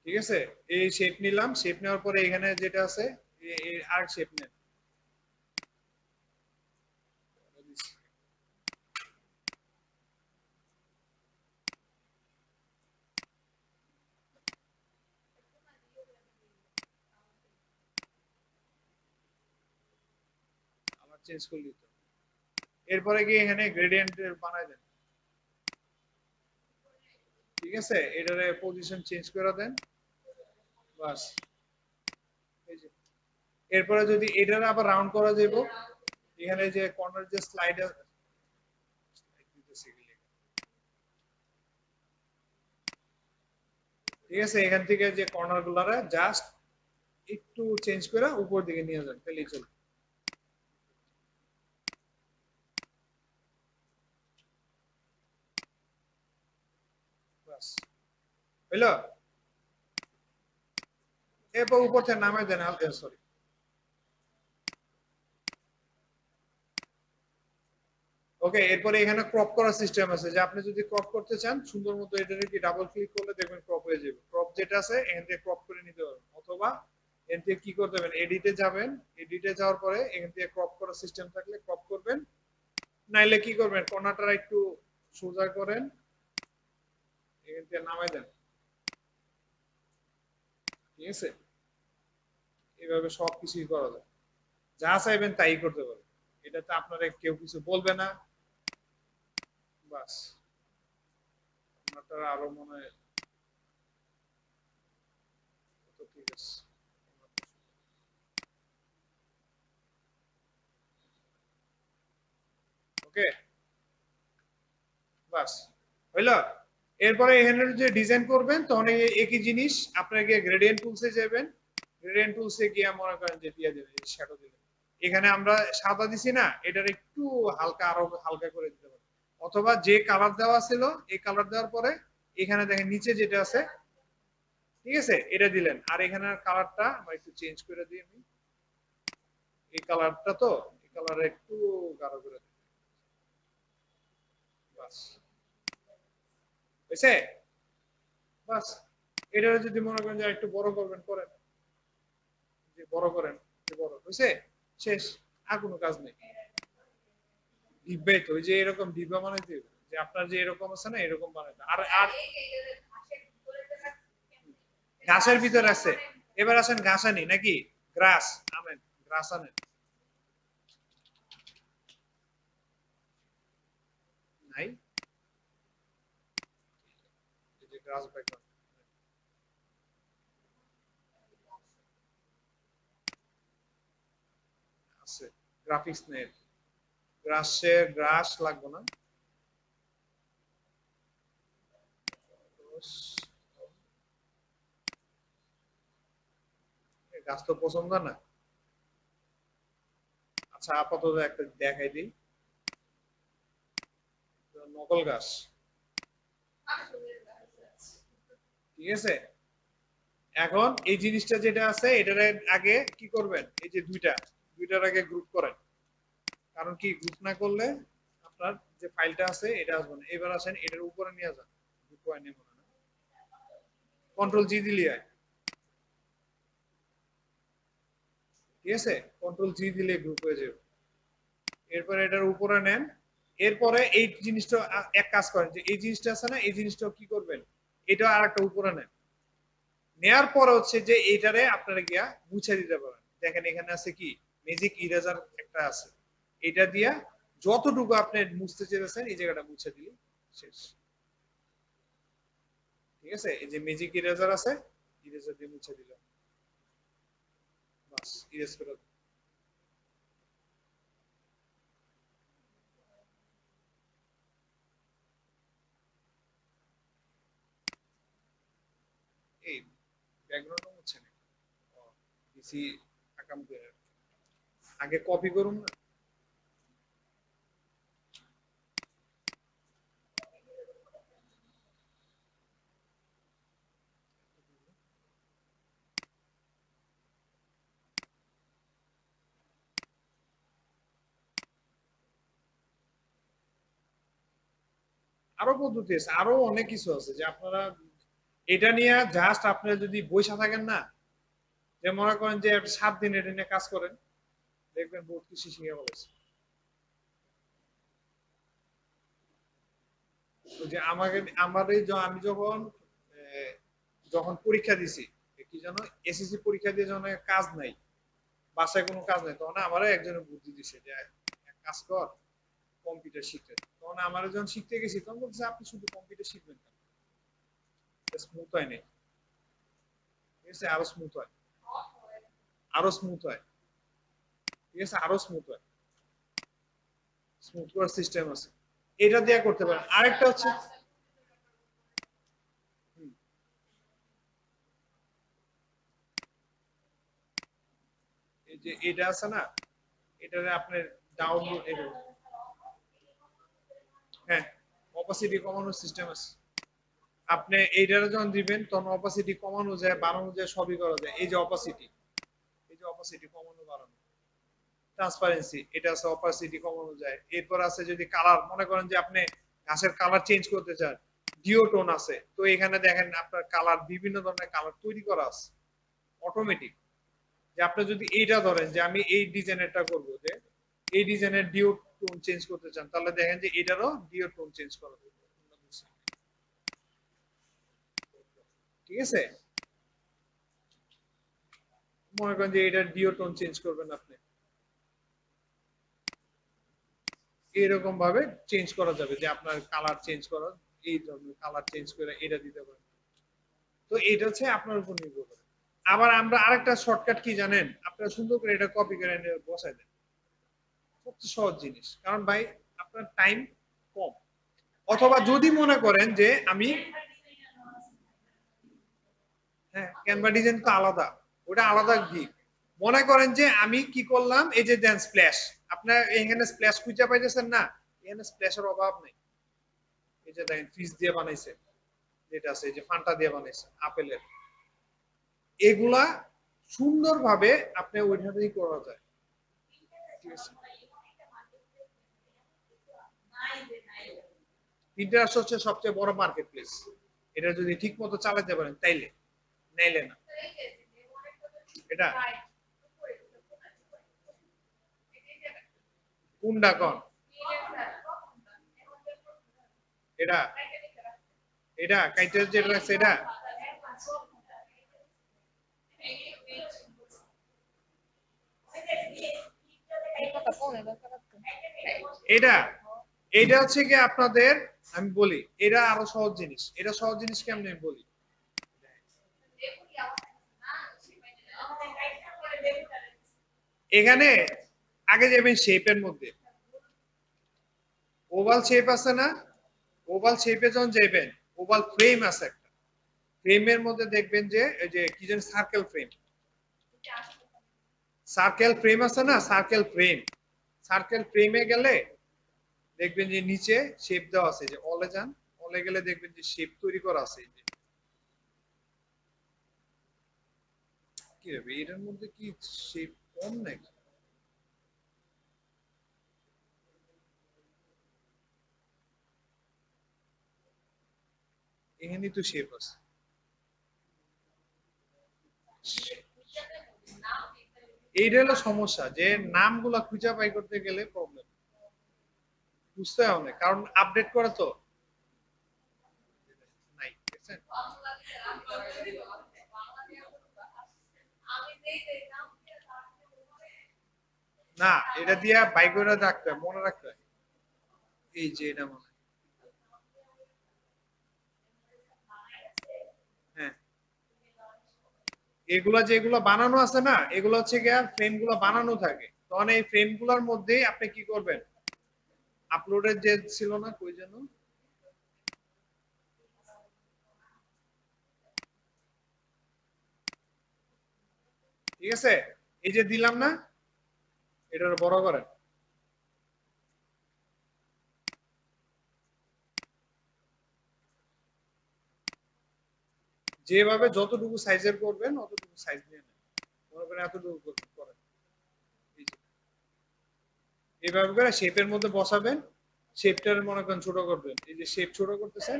ঠিক আছে, এই শেপ নিলাম, শেপ নেওয়ার পরে এখানে যেটা আছে আর শেপ নেন, আমার চেঞ্জ করে দিতে, এরপরে গিয়ে এখানে গ্রেডিয়েন্ট বানায় দেন, ঠিক আছে, এটারে পজিশন চেঞ্জ করে দেন, বাস। এই যে এরপরে যদি এটারে আবার রাউন্ড করা যাইব, এখানে যে কর্নার যে স্লাইড ঠিক আছে, এখান থেকে যে কর্নার গুলারে জাস্ট একটু চেঞ্জ করে উপর দিকে নিয়ে যান, তাহলেই চলবে। বাস হইলো, এরপর উপর থেকে নামাই দেন, সরি। ওকে, এরপরে এখানে ক্রপ করার সিস্টেম আছে, যে আপনি যদি ক্রপ করতে চান সুন্দর মতো, এটাকে কি ডাবল ক্লিক করলে দেখবেন ক্রপ হয়ে যাবে, ক্রপ যেটা আছে এখান থেকে ক্রপ করে নিতে পারবেন, অথবা এখান থেকে কি করতে পারবেন, এডিটে যাবেন, এডিটে যাওয়ার পরে এখান থেকে ক্রপ করার সিস্টেম থাকলে ক্রপ করবেন, নাইলে কি করবেন কর্নারটা একটু সোজা করেন, এখান থেকে নামাই দেন, ঠিক আছে, এইভাবে সবকিছুই করা যায়, যা চাইবেন তাই করতে পারবেন, এটাতে আপনারা কেউ কিছু বলবে না, বাস। আপনারটা আরো মনে হয় তো, ঠিক আছে, ওকে, বাস হইল। এরপরে এখানে যে ডিজাইন করবেন তখন একই জিনিস, আপনাকে গ্রেডিয়েন্ট টুলসে যাবেন, গ্রেডিয়েন্ট টুলসে গিয়ে মনে করেন যে দিয়ে দেবেন শ্যাডো দিলেন, এখানে আমরা সাদা দিছি না, এটার একটু হালকা আরো হালকা করে দিতে পারি, অথবা যে কালার দেওয়া ছিল এই কালার দেওয়ার পরে এখানে দেখেন নিচে যেটা আছে, ঠিক আছে, এটা দিলেন, আর এখানে কালারটা আমরা একটু চেঞ্জ করে দিই, আমি এই কালারটা তো এই কালার একটু গাঢ় করে দিই, বাস হয়েছে, বাস। এটা যদি মনে করেন যে একটু বড় করবেন করেন, যে বড় করেন, যে বড় হয়েছে, শেষ, আর কোনো কাজ নেই। ডিব্বাই তো ওই যে এরকম ডিব্বা বানাইতে হবে, যে আপনার যে এরকম আছে না এরকম বানাইতে, আর আর ঘাসের ভিতর আছে, এবার আসেন ঘাস আনি নাকি গ্রাস আনেন, গ্রাস আনেন, নাই, এই যে গ্রাস ব্যাকগ্রাউন্ড আছে, গ্রাফিক্স নেই, গ্রাস লাগবে না, গাছ তো পছন্দ না। আচ্ছা আপাতত একটা দেখাই দিই, নকল গাছ, ঠিক আছে। এখন এই জিনিসটা যেটা আছে এটার আগে কি করবেন, এই যে দুইটার আগে গ্রুপ করেন, কারণ কি গ্রুপ না করলে আপনার যে ফাইলটা আছে এটা আসবে না। এবার আসেন এটার উপরে নিয়ে যান, গ্রুপ হয় না মনে হয়, কন্ট্রোল জি দিলে হয়, ঠিক আছে, কন্ট্রোল জি দিলে গ্রুপ হয়ে যাবে। এরপরে এটার উপরে নেন, এরপরে এই জিনিসটা এক কাজ করেন, যে এই জিনিসটা আছে না এই জিনিসটা কি করবেন, এটা আর একটা উপরে নেন, নেয়ার পর হচ্ছে যে এইটারে আপনারা গিয়া মুছে দিতে পারেন। দেখেন এখানে আছে কি ম্যাজিক ইরেজার একটা আছে, এটা দিয়া যতটুকু আপনি মুছতে চেয়েছেন এই জায়গাটা মুছে দিলে শেষ, ঠিক আছে। এই যে ম্যাজিক ইরেজার আছে, ইরেজার দিয়ে মুছে দিলাম, বাস ইরেজ করে দিলাম। এই ব্যাকগ্রাউন্ড মুছে নেই, দিছি আকাম করে, আগে কপি করুন না, আরো পদ্ধতি আছে, আরো অনেক কিছু আছে যে আপনারা এটা নিয়ে জাস্ট আপনারা যদি বইসা থাকেন না, যে মনে করেন যে 7 দিন এটা নিয়ে কাজ করেন, দেখবেন বহুত কিছু শিখে বলেছে। যে আমাকে আমাদের আমি যখন যখন পরীক্ষা দিছি, কি জানো, এসএসসি পরীক্ষা দিয়ে যখন কাজ নাই, বাসায় কোনো কাজ নাই, তখন আমার একজনের বুদ্ধি দিছে যে এক কাজ কর, কম্পিউটার শিখতে। তখন আমার যখন শিখতে গেছি তখন বলছে আপনি শুধু কম্পিউটার শিখবেন কেন, স্মুথ হয় নাই, ঠিক আছে, আরো স্মুথ হয়, আরো স্মুথ হয়, ঠিক আছে, আরো স্মুথ হয়, স্মুথ করার সিস্টেম আছে, এটা দিয়ে করতে পারেন। আরেকটা হচ্ছে এই যে এটা আছে না, এটারে আপনার ডাউনলোড, হ্যাঁ, অপাসিটি কমানোর সিস্টেম আছে, আপনি এইটারে যখন দিবেন তখন অপাসিটি কমানো যায় বাড়ানো যায় সবই করা যায়। এই যে অপাসিটি, এই যে অপাসিটি কমানো বাড়ানো, ট্রান্সপারেন্সি এটা আছে, অপাসিটি কমানো যায়। এরপর আছে যদি কালার, মনে করেন যে আপনি ঘাসের কালার চেঞ্জ করতে চান, ডিওটোন আছে, তো এখানে দেখেন আপনার কালার বিভিন্ন ধরনের কালার তৈরি করা আছে অটোমেটিক। যে আপনি যদি এইটা ধরেন যে আমি এই ডিজাইনেরটা করব, যে এই ডিজাইনের ডিও টোন চেঞ্জ করতে চান, তাহলে দেখেন যে এটারও ডিও টোন চেঞ্জ করা যাবে, ঠিক আছে। মনে করেন যে এটার ডিও টোন চেঞ্জ করবেন আপনি, এরকম ভাবে চেঞ্জ করা যাবে, যে আপনার কালার চেঞ্জ করা, এই ধরনের কালার চেঞ্জ করে এটা দিতে পারেন। তো এটা হচ্ছে আপনার উপর নির্ভর করে। আবার আমরা আরেকটা শর্টকাট কি জানেন, আপনারা সুন্দর করে এটা কপি করে এনে বসাই দেন, সবচেয়ে সহজ জিনিস, কারণ ভাই আপনার টাইম কম। অথবা যদি মনে করেন যে আমি, হ্যাঁ ক্যানভা ডিজাইন তো আলাদা, ওটা আলাদা গিগ। মনে করেন যে আমি কি করলাম, এই যে দেন স্প্ল্যাশ, আপনার এখানে স্প্ল্যাশ খুঁজে পাইতেছেন না, এখানে স্প্ল্যাশের অভাব নেই। এই যে দেখেন ফিস দিয়ে বানাইছে, যেটা আছে এই যে ফান্টা দিয়ে বানাইছে আপেলের, এগুলা সুন্দরভাবে আপনি ওইভাবেই করা যায়। ঠিক আছে, পিন্টারেস্ট হচ্ছে সবচেয়ে বড় মার্কেট প্লেস, এটা যদি ঠিক মতো চালাতে পারেন তাইলে, নাইলে না। এটা কোনটা কোন, এটা এটা কাইটার যেটা আছে এটা, এটা এটা হচ্ছে কি আপনাদের, আমি বলি এটা আরো সহজ জিনিস, এটা সহজ জিনিস কেমনে আমি বলি। এখানে আগে যাবেন শেপের মধ্যে, ওভাল শেপ আছে না, ওভাল শেপে যখন যাবেন, ওভাল ফ্রেম আছে একটা, ফ্রেমের মধ্যে দেখবেন যে এই যে কি যেন সার্কেল ফ্রেম, সার্কেল ফ্রেম আছে না, সার্কেল ফ্রেম, সার্কেল ফ্রেমে গেলে দেখবেন যে নিচে শেপ দেওয়া আছে, যে অলে যান, অলে গেলে দেখবেন যে শেপ তৈরি করা আছে। এই যে কি হবে এটার মধ্যে, কি শেপ কম নাকি, এখানেই তো শেপ আছে। এইটা হলো সমস্যা, যে নামগুলা খুঁজে বাই করতে গেলে প্রবলেম, বুঝতে হবে, কারণ আপডেট করে তো নাই, বুঝছেন? না, এটা দিয়া বাই করে রাখতে হয়, মনে রাখতে হয়। এই যে এটা মনে হয়, হ্যাঁ, এগুলা যেগুলো বানানো আছে না, এগুলো হচ্ছে গিয়া ফ্রেম গুলো বানানো থাকে, তখন এই ফ্রেম গুলার মধ্যেই আপনি কি করবেন, আপলোডের যে ছিল না কই যেন, ঠিক আছে, এই যে দিলাম না, এটার বড় করেন, যেভাবে যতটুকু সাইজের করবেন অতটুকু সাইজ নিয়ে নেন, মনে করেন এতটুকু করবেন, করেন এই যে এইভাবে করে শেপের মধ্যে বসাবেন, শেপটার মনে করেন ছোট করবেন, এই যে শেপ ছোট করতেছেন,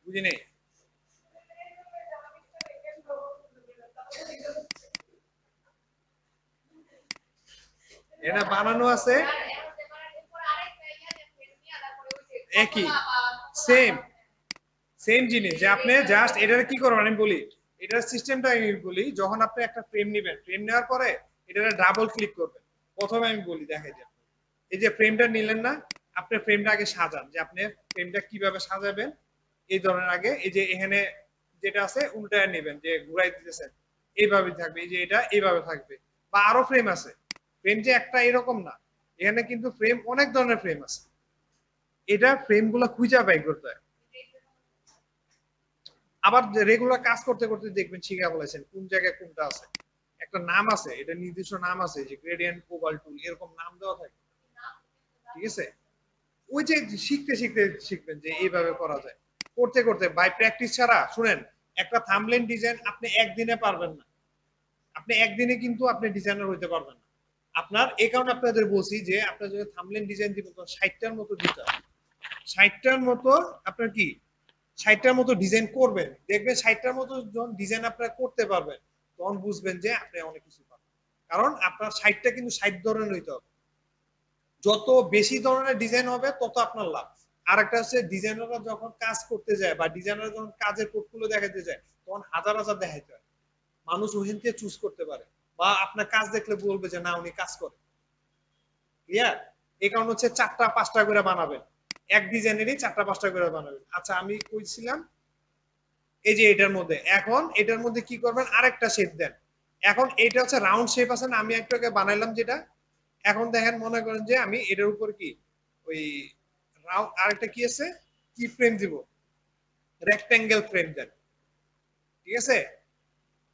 বুঝি নেই, এটা বানানো আছে একই, সেম সেম জিনিস, যে আপনি জাস্ট এটার কি করবেন আমি বলি, এটার সিস্টেমটা আমি বলি, যখন আপনি একটা ফ্রেম নেবেন, ফ্রেম নেওয়ার পরে এটাতে ডাবল ক্লিক করবেন, প্রথমে আমি বলি দেখাই যে, এই যে ফ্রেমটা নিলেন না, আপনি ফ্রেমটা আগে সাজান, যে আপনি ফ্রেমটা কিভাবে সাজাবেন, এই ধরনের আগে এই যে এখানে যেটা আছে উল্টায় নেবেন, যে ঘুরাই দিতেছেন, এইভাবে থাকবে, এই যে এটা এইভাবে থাকবে, বা আরো ফ্রেম আছে, ফ্রেম যে একটা এরকম না, এখানে কিন্তু ফ্রেম অনেক ধরনের ফ্রেম আছে, এটা ফ্রেম গুলা খুঁজা বাই করতে হয়। আবার রেগুলার কাজ করতে করতে দেখবেন শিখা বলেছেন কোন জায়গায় কোনটা আছে, একটা নাম আছে, এটা নির্দিষ্ট নাম আছে, যে গ্রেডিয়েন্ট কোবাল টুল এরকম নাম দেওয়া থাকে, ঠিক আছে, ওই যে শিখতে শিখতে শিখবেন যে এইভাবে করা যায়, করতে করতে বাই প্র্যাকটিস ছাড়া, শুনেন, একটা থাম্বনেল ডিজাইন আপনি একদিনে পারবেন না, আপনি একদিনে কিন্তু আপনি ডিজাইনার হইতে পারবেন না। আপনার এই কারণে আপনাদের বলছি যে আপনার যদি থাম্বনেল ডিজাইন দিবেন তখন 60টার মতো দিতে হবে, 60টার মতো আপনার কি, 60টার মতো ডিজাইন করবেন, দেখবেন 60টার মতো যখন ডিজাইন আপনারা করতে পারবেন, তখন বুঝবেন যে আপনি অনেক কিছু পাবেন, কারণ আপনার 60টা কিন্তু 60 ধরনের হইতে হবে, যত বেশি ধরনের ডিজাইন হবে তত আপনার লাভ। আর একটা হচ্ছে ডিজাইনাররা যখন কাজ করতে যায় বা ডিজাইনাররা যখন কাজের পোর্টফোলিও দেখাতে যায়, তখন হাজার হাজার দেখাইতে হয়, মানুষ ওখান থেকে চুজ করতে পারে, বা আপনার কাজ দেখলে বলবে যে না উনি কাজ করে, ক্লিয়ার। এই কারণ হচ্ছে 4টা 5টা করে বানাবেন, এক ডিজাইনেরই 4টা 5টা করে বানাবেন। আচ্ছা আমি কইছিলাম এই যে এটার মধ্যে, এখন এটার মধ্যে কি করবেন, আরেকটা শেপ দেন, এখন এটা হচ্ছে রাউন্ড শেপ আছে না, আমি একটু আগে বানাইলাম যেটা, এখন দেখেন মনে করেন যে আমি এটার উপর কি ওই আরেকটা কি আছে, কি ফ্রেম দিব, রেক্ট্যাঙ্গেল ফ্রেম দেন। ঠিক আছে,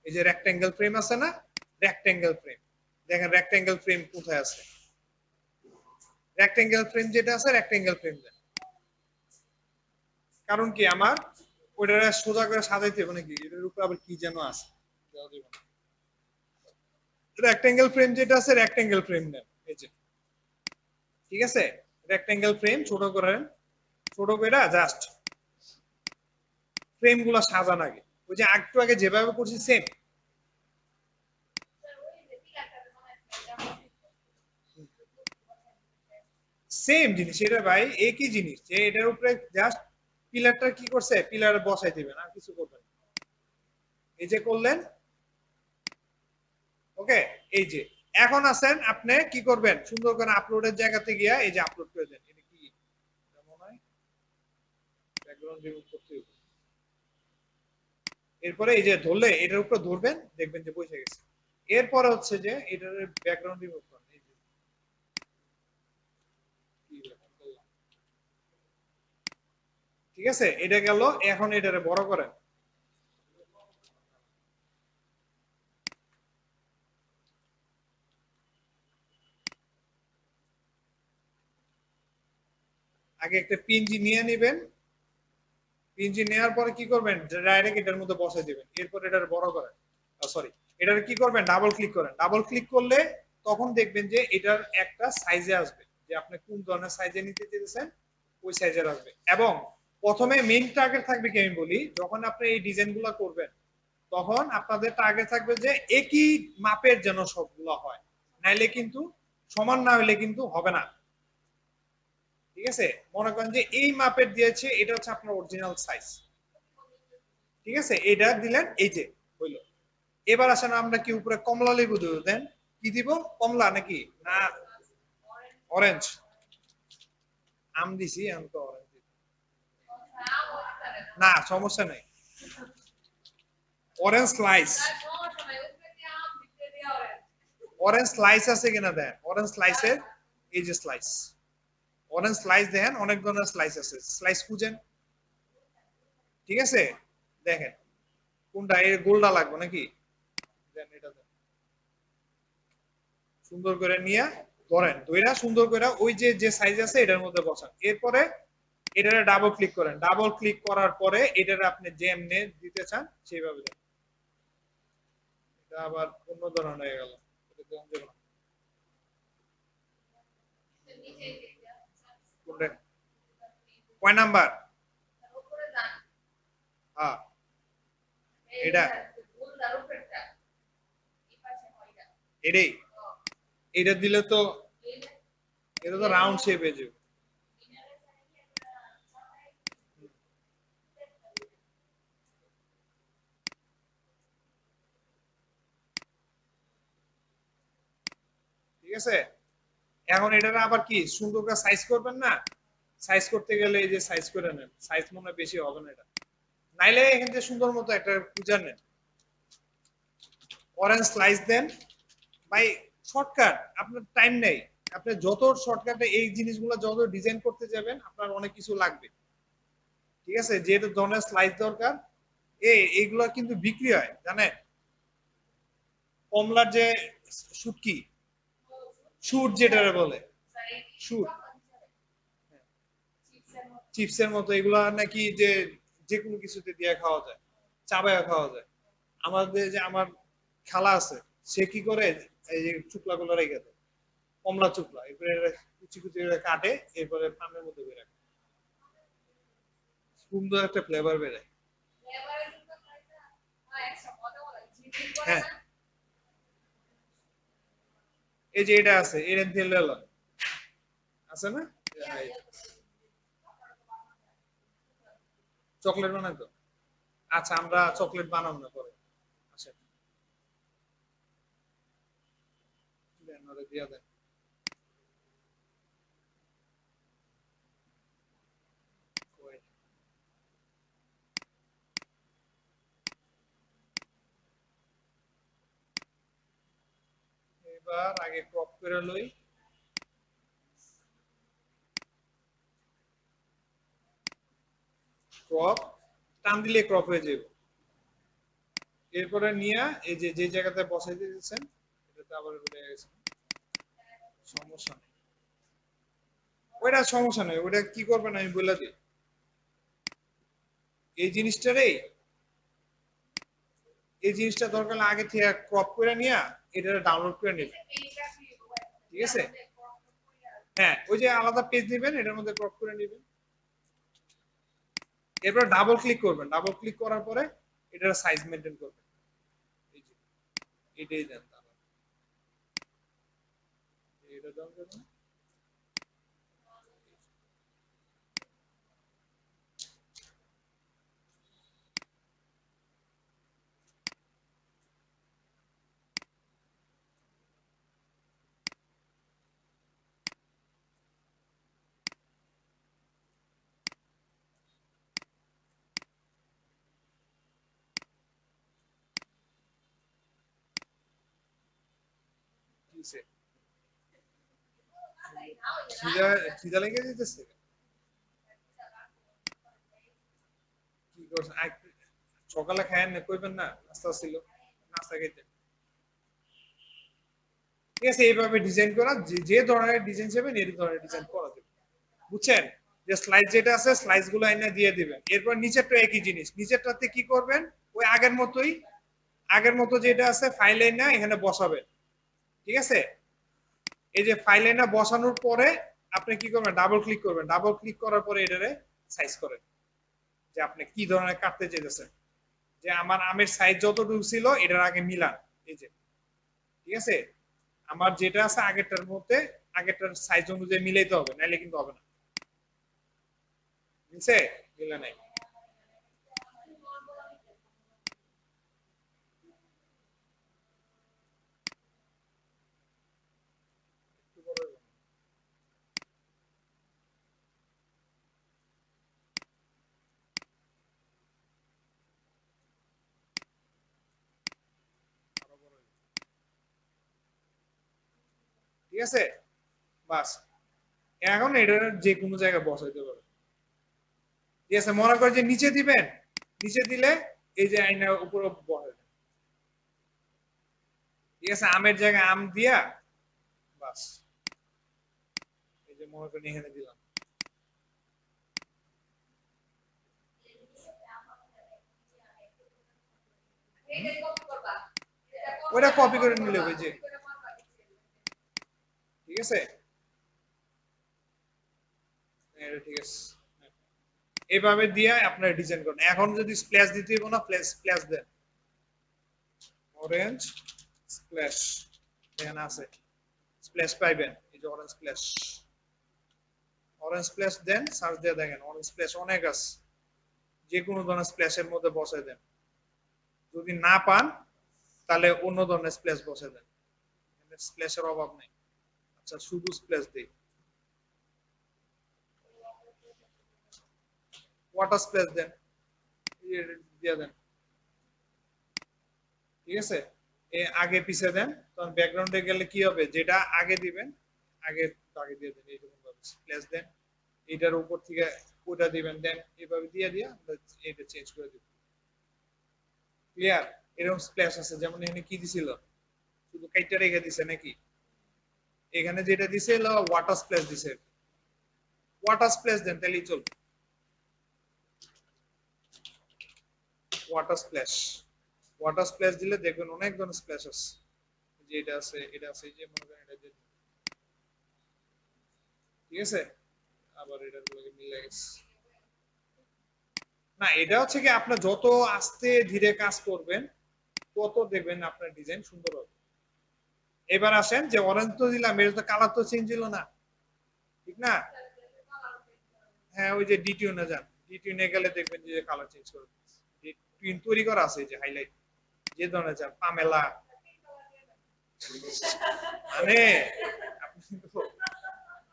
এই যে রেক্ট্যাঙ্গেল ফ্রেম আছে না, রেক্ট্যাঙ্গেল ফ্রেম, দেখেন রেক্ট্যাঙ্গেল ফ্রেম কোথায় আছে, রেক্ট্যাঙ্গেল ফ্রেম যেটা আছে রেক্ট্যাঙ্গেল ফ্রেম দেন। কারণ কি আমার ওইটা সোজা করে সাজাইতে হবে নাকি, এটার উপর আবার কি যেন আছে, রেক্ট্যাঙ্গেল ফ্রেম যেটা আছে রেক্ট্যাঙ্গেল ফ্রেম দেন। এই যে ঠিক আছে, রেক্ট্যাঙ্গেল ফ্রেম ছোট করেন, ছোট করে জাস্ট ফ্রেম গুলা সাজান আগে, ওই যে একটু আগে যেভাবে করছি সেম। সেম জিনিস এটা ভাই, একই জিনিস, যে এটার উপরে জাস্ট পিলারটা কি করছে, পিলার বসাই দিবেন আর কিছু করবেন। এই যে করলেন, ওকে। এই যে এখন আছেন আপনি কি করবেন, সুন্দর করে আপলোডের জায়গাতে গিয়া এই যে আপলোড করে দেন। এটা কি মনে হয় ব্যাকগ্রাউন্ড রিমুভ করতে হবে। এরপরে এই যে ধরলে এটার উপর ধরবেন, দেখবেন যে বসে গেছে। এরপরে হচ্ছে যে এটার ব্যাকগ্রাউন্ড রিমুভ করেন। এই যে ঠিক আছে, এটা গেল। এখন এটারে বড় করেন, আগে একটা পিনজি নিয়ে নেবেন, পিনজি নেওয়ার পরে কি করবেন, ডাইরেক্ট এটার মধ্যে বসাই দিবেন। এরপর এটার বড় করেন, সরি, এটার কি করবেন, ডাবল ক্লিক করেন। ডাবল ক্লিক করলে তখন দেখবেন যে এটার একটা সাইজে আসবে, যে আপনি কোন ধরনের সাইজে নিতে চেয়েছেন ওই সাইজের আসবে। এবং প্রথমে মেইন টার্গেট থাকবে কি আমি বলি, যখন আপনি এই ডিজাইন গুলা করবেন তখন আপনাদের টার্গেট থাকবে যে একই মাপের যেন সবগুলো হয়, নাইলে কিন্তু সমান না হলে কিন্তু হবে না। ঠিক আছে, মনে করেন যে এই মাপের দিয়েছে, এটা হচ্ছে আপনার অরিজিনাল সাইজ। ঠিক আছে, এটা দিলেন, এই যে হইলো। এবার আসেন আমরা কি উপরে কমলা লেবু দেব, দেন কি দিব, কমলা নাকি না অরেঞ্জ, আম দিছি, আমি তো অরেঞ্জ না, সমস্যা নাই, অরেঞ্জ স্লাইস, অরেঞ্জ স্লাইস আছে কিনা দেন, অরেঞ্জ স্লাইসের এই যে স্লাইস, অরেঞ্জ স্লাইস দেখেন অনেক ধরনের স্লাইস আছে, স্লাইস খুঁজেন। ঠিক আছে, দেখেন কোনটা, এই গোলটা লাগবে নাকি, দেন এটা দেন। সুন্দর করে নিয়ে ধরেন, ধইরা সুন্দর করে ওই যে যে সাইজ আছে এটার মধ্যে বসান। এরপরে এটারে ডাবল ক্লিক করেন, ডাবল ক্লিক করার পরে এটারে আপনি যেমনে দিতে চান সেইভাবে দেন। এটা আবার অন্য ধরনের হয়ে গেল, কয় নাম্বার, হ্যাঁ এটা এটাই, এটা দিলে তো এটা তো রাউন্ড শেপে যাবে। ঠিক আছে, এখন এটার আবার কি সুন্দর করে সাইজ করবেন না, সাইজ করতে গেলে এই যে সাইজ করে নেন, সাইজ মনে হয় বেশি হবে না এটা, নাইলে এখান থেকে সুন্দর মতো একটা খুঁজে নেন। অরেঞ্জ স্লাইস দেন ভাই, শর্টকাট, আপনার টাইম নেই, আপনি যত শর্টকাটে এই জিনিসগুলো যত ডিজাইন করতে যাবেন আপনার অনেক কিছু লাগবে। ঠিক আছে, যেহেতু ধরনের স্লাইস দরকার, এইগুলো কিন্তু বিক্রি হয় জানেন, কমলার যে শুটকি, শুট যেটা বলে, শুট চিপসের মতো, এগুলা নাকি যে যে কোনো কিছুতে দিয়ে খাওয়া যায়, চাবায়া খাওয়া যায়। আমাদের যে আমার খালা আছে, সে কি করে, এই যে চুকলা গুলো রেখে দেয়, কমলা চুকলা, এরপরে কুচি কুচি করে কাটে, এরপরে পানের মধ্যে বের রাখে, সুন্দর একটা ফ্লেভার বেরোয়। হ্যাঁ, এই যে এটা আছে, এটা দিয়ে লেলা আছে না, চকলেট বানাই তো, আচ্ছা আমরা চকলেট বানাবো না পরে, আচ্ছা দেন ওরে দিয়া দেন। Wait, এবার আগে ক্রপ করে লই, ক্রপ, টান দিলে ক্রপ হয়ে যাবে। এরপরে নিয়ে এই যে জায়গাতে বসাই দিয়েছেন এটাতে আবার উঠে গেছে, সমস্যা নেই, ওইটা সমস্যা নেই, ওইটা কি করবেন আমি বলে দিই। এই জিনিসটা দরকার আগে থেকে ক্রপ করে নিয়ে এটা ডাউনলোড করে নেবেন, ঠিক আছে? হ্যাঁ, ওই যে আলাদা পেজ নেবেন, এটার মধ্যে ক্রপ করে নেবেন, এরপর ডাবল ক্লিক করবেন, ডাবল ক্লিক করার পরে এটার সাইজ মেনটেন করবেন, এই যে এটাই দেন, তাহলে এটা দেন কেন? কিসে খিদা খিদা লেগে যেতেছে? কি করছেন সকালে খায়েন না, কইবেন না নাস্তা ছিল, নাস্তা খাইতে, ঠিক আছে? এইভাবে ডিজাইন করা, যে ধরনের ডিজাইন চাইবেন এই ধরনের ডিজাইন করা যাবে, বুঝছেন? যে স্লাইড যেটা আছে স্লাইড গুলো এনে দিয়ে দিবেন, এরপর নিচেরটা একই জিনিস, নিচেরটাতে কি করবেন ওই আগের মতো যেটা আছে ফাইলে না এখানে বসাবেন, ঠিক আছে? এই যে ফাইলে না বসানোর পরে আপনি কি করবেন, ডাবল ক্লিক করবেন, ডাবল ক্লিক করার পরে এটারে সাইজ করেন, যে আপনি কি ধরনের কাটতে চাইতেছেন, যে আমার আমের সাইজ যতটুকু ছিল এটার আগে মিলান, এই যে, ঠিক আছে? আমার যেটা আছে আগেরটার মধ্যে আগেরটার সাইজ অনুযায়ী মিলাইতে হবে, নাইলে কিন্তু হবে না, বুঝছে? মিলে নাই। ঠিক আছে, বাস, এখন এটা যে কোনো জায়গায় বসাইতে পারবে, ঠিক আছে? মনে করে যে নিচে দিবেন, নিচে দিলে এই যে আইনার উপরে বসে, ঠিক আছে? আমের জায়গায় আম দিয়া বাস, এই যে মনে করেন এখানে দিলাম, ওটা কপি করে নিলে ওই যে, ঠিক আছে? ঠিক আছে, এইভাবে দিয়ে আপনার ডিজাইন করেন। এখন যদি স্প্ল্যাশ দিতে হবে না, স্প্ল্যাশ দেন, অরেঞ্জ স্প্ল্যাশ এখানে আছে, স্প্ল্যাশ পাইবেন, এই যে অরেঞ্জ স্প্ল্যাশ, অরেঞ্জ স্প্ল্যাশ দেন, সার্চ দিয়ে দেখেন অরেঞ্জ স্প্ল্যাশ অনেক আছে, যে কোনো ধরনের স্প্ল্যাশের মধ্যে বসাই দেন, যদি না পান তাহলে অন্য ধরনের স্প্ল্যাশ বসাই দেন, স্প্ল্যাশের অভাব নেই। আচ্ছা, শুধু স্প্ল্যাশ দেই, ওয়াটার স্প্ল্যাশ দেন, দিয়ে দেন, ঠিক আছে? আগে পিছে দেন, তখন ব্যাকগ্রাউন্ডে গেলে কি হবে, যেটা আগে দিবেন আগে আগে দিয়ে দেন, এইরকম ভাবে স্প্ল্যাশ দেন, এটার উপর থেকে ওটা দিবেন, দেন এইভাবে দিয়ে দিয়ে আমরা এটা চেঞ্জ করে দিব, ক্লিয়ার? এরকম স্প্ল্যাশ আছে, যেমন এখানে কি দিছিল, শুধু কাইটা রেখে দিছে নাকি, এখানে যেটা দিছে হলো ওয়াটার স্প্ল্যাশ দিছে, ওয়াটার স্প্ল্যাশ দেন তাহলেই চলবে, ওয়াটার স্প্ল্যাশ, ওয়াটার স্প্ল্যাশ দিলে দেখবেন অনেক ধরনের স্প্ল্যাশ আছে, যে এটা আছে এটা আছে, যে মনে করেন এটা, ঠিক আছে? আবার এটার লগে মিলে গেছে, না এটা হচ্ছে কি আপনার যত আস্তে ধীরে কাজ করবেন তত দেখবেন আপনার ডিজাইন সুন্দর হবে। এবার আসেন যে অরেঞ্জ তো দিলাম, এর তো কালার তো চেঞ্জ হলো না, ঠিক না? হ্যাঁ, ওই যে ডিটিউনে যান, ডিটিউনে গেলে দেখবেন যে কালার চেঞ্জ করে টিউন তৈরি করা আছে, যে হাইলাইট যে ধরনের চান, পামেলা, মানে আপনি তো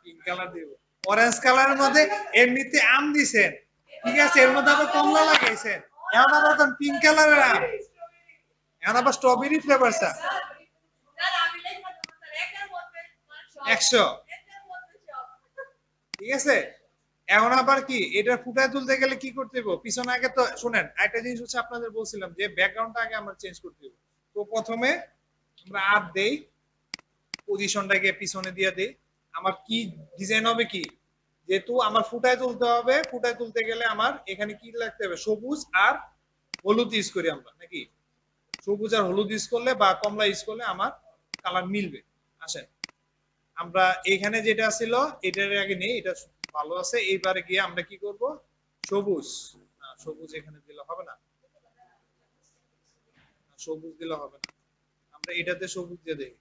পিঙ্ক কালার দিব, অরেঞ্জ কালারের মধ্যে এমনিতে আম দিছেন, ঠিক আছে, এর মধ্যে আবার কমলা লাগাইছেন, এখন আবার পিঙ্ক কালারের আম, এখন আবার স্ট্রবেরি ফ্লেভার চা, 100, ঠিক আছে? এখন আবার কি এটা ফুটায় তুলতে গেলে কি করতে হবে, পিছনে আগে তো শুনেন একটা জিনিস হচ্ছে আপনাদের বলছিলাম যে ব্যাকগ্রাউন্ডটা আগে আমরা চেঞ্জ করতে হবে। তো প্রথমে আমরা আপ দেই, পজিশনটাকে পিছনে দিয়ে দেই। আমার কি ডিজাইন হবে, কি যেহেতু আমার ফুটায় তুলতে হবে, ফুটায় তুলতে গেলে আমার এখানে কি লাগতে হবে, সবুজ আর হলুদ ইউজ করি আমরা নাকি, সবুজ আর হলুদ ইউজ করলে বা কমলা ইউজ করলে আমার কালার মিলবে। আসেন আমরা এখানে যেটা ছিল এটার আগে নেই, এটা ভালো আছে। এইবারে গিয়ে আমরা কি করব, সবুজ, না সবুজ এখানে দিলে হবে না, সবুজ দিলে হবে না, আমরা এটাতে সবুজ দিয়ে দেই।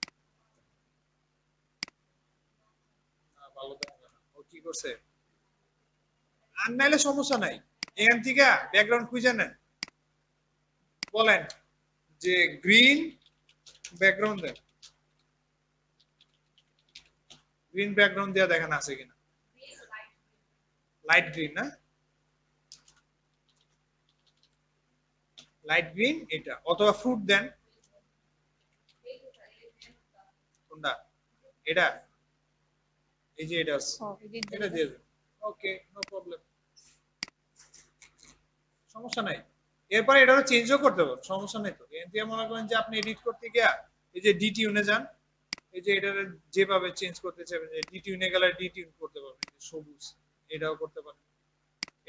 ভালো দেখা যায় না। ও কি করছে, আর নাইলে সমস্যা নাই, এখান থেকে ব্যাকগ্রাউন্ড খুঁজে নেন, বলেন যে গ্রিন ব্যাকগ্রাউন্ড দেন, গ্রিন ব্যাকগ্রাউন্ড দেওয়া দেখেন আছে কিনা, লাইট গ্রিন না, লাইট গ্রিন এটা, অথবা ফ্রুট দেন, কোনটা, এটা, এই যে এটা আছে, এটা দিয়ে দেন, ওকে নো প্রবলেম, সমস্যা নাই। এরপরে এটাও চেঞ্জও করতে পারবেন, সমস্যা নেই। তো এন দিয়ে মনে করেন যে আপনি এডিট করতে গিয়া এই যে ডি টিউনে যান, এই যে এটা যেভাবে চেঞ্জ করতে চাইবেন, যে ডি টিউনে গেলে ডি টিউন করতে পারবেন, সবুজ এটাও করতে পারেন।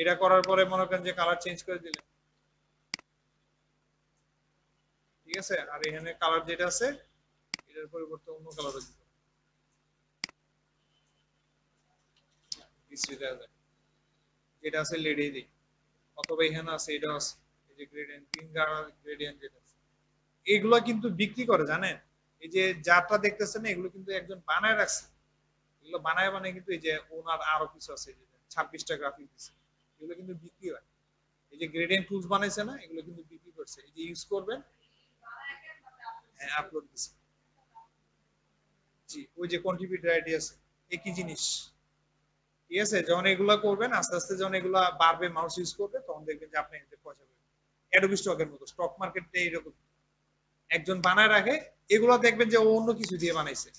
এটা করার পরে মনে করেন যে কালার চেঞ্জ করে দিলেন, ঠিক আছে। আর এখানে কালার যেটা আছে এটার পরিবর্তে অন্য কালারও দিতে পারেন, যেটা আছে লেডেই দিই, অথবা এখানে আছে এটা আছে, এই যে গ্রেডিয়েন্ট গ্রিন কালার গ্রেডিয়েন্ট যেটা আছে, এগুলো কিন্তু বিক্রি করে জানেন। এই যে যাত্রা দেখতেছেন এগুলো কিন্তু একজন বানায় রাখছে, এগুলো বানায় বানায় কিন্তু এই যে ওনার আরো কিছু আছে, এই যে 26টা গ্রাফিক দিচ্ছে, এগুলো কিন্তু বিক্রি হয়। এই যে গ্রেডিয়েন্ট টুলস বানাইছে না, এগুলো কিন্তু বিক্রি করছে, এই যে ইউজ করবেন। হ্যাঁ আপলোড দিছে, জি ওই যে কন্ট্রিবিউটর আইডি আছে, একই জিনিস, ঠিক আছে। যখন এগুলা করবেন আস্তে আস্তে, যখন এগুলা বাড়বে, মাউস ইউজ করবে, তখন দেখবেন যে আপনি এতে পয়সা পাবেন। অ্যাডোবি স্টকের মতো, স্টক মার্কেটে এইরকম একজন বানায় রাখে, এগুলো দেখবেন যে ও অন্য কিছু দিয়ে বানাইছে,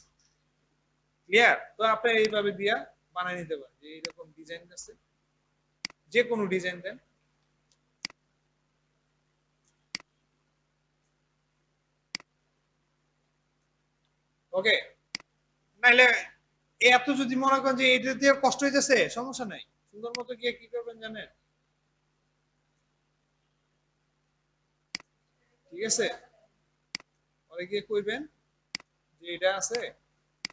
ক্লিয়ার। তো আপনি এইভাবে দিয়া বানাই নিতে পারেন, যে এইরকম ডিজাইন আছে, যে কোনো ডিজাইন দেন, ওকে। নাইলে এত যদি মনে করেন যে এটা দিয়ে কষ্ট হইতেছে, সমস্যা নাই, সুন্দর মতো গিয়ে কি করবেন জানেন, ঠিক আছে, পরে গিয়ে কইবেন যে এটা আছে,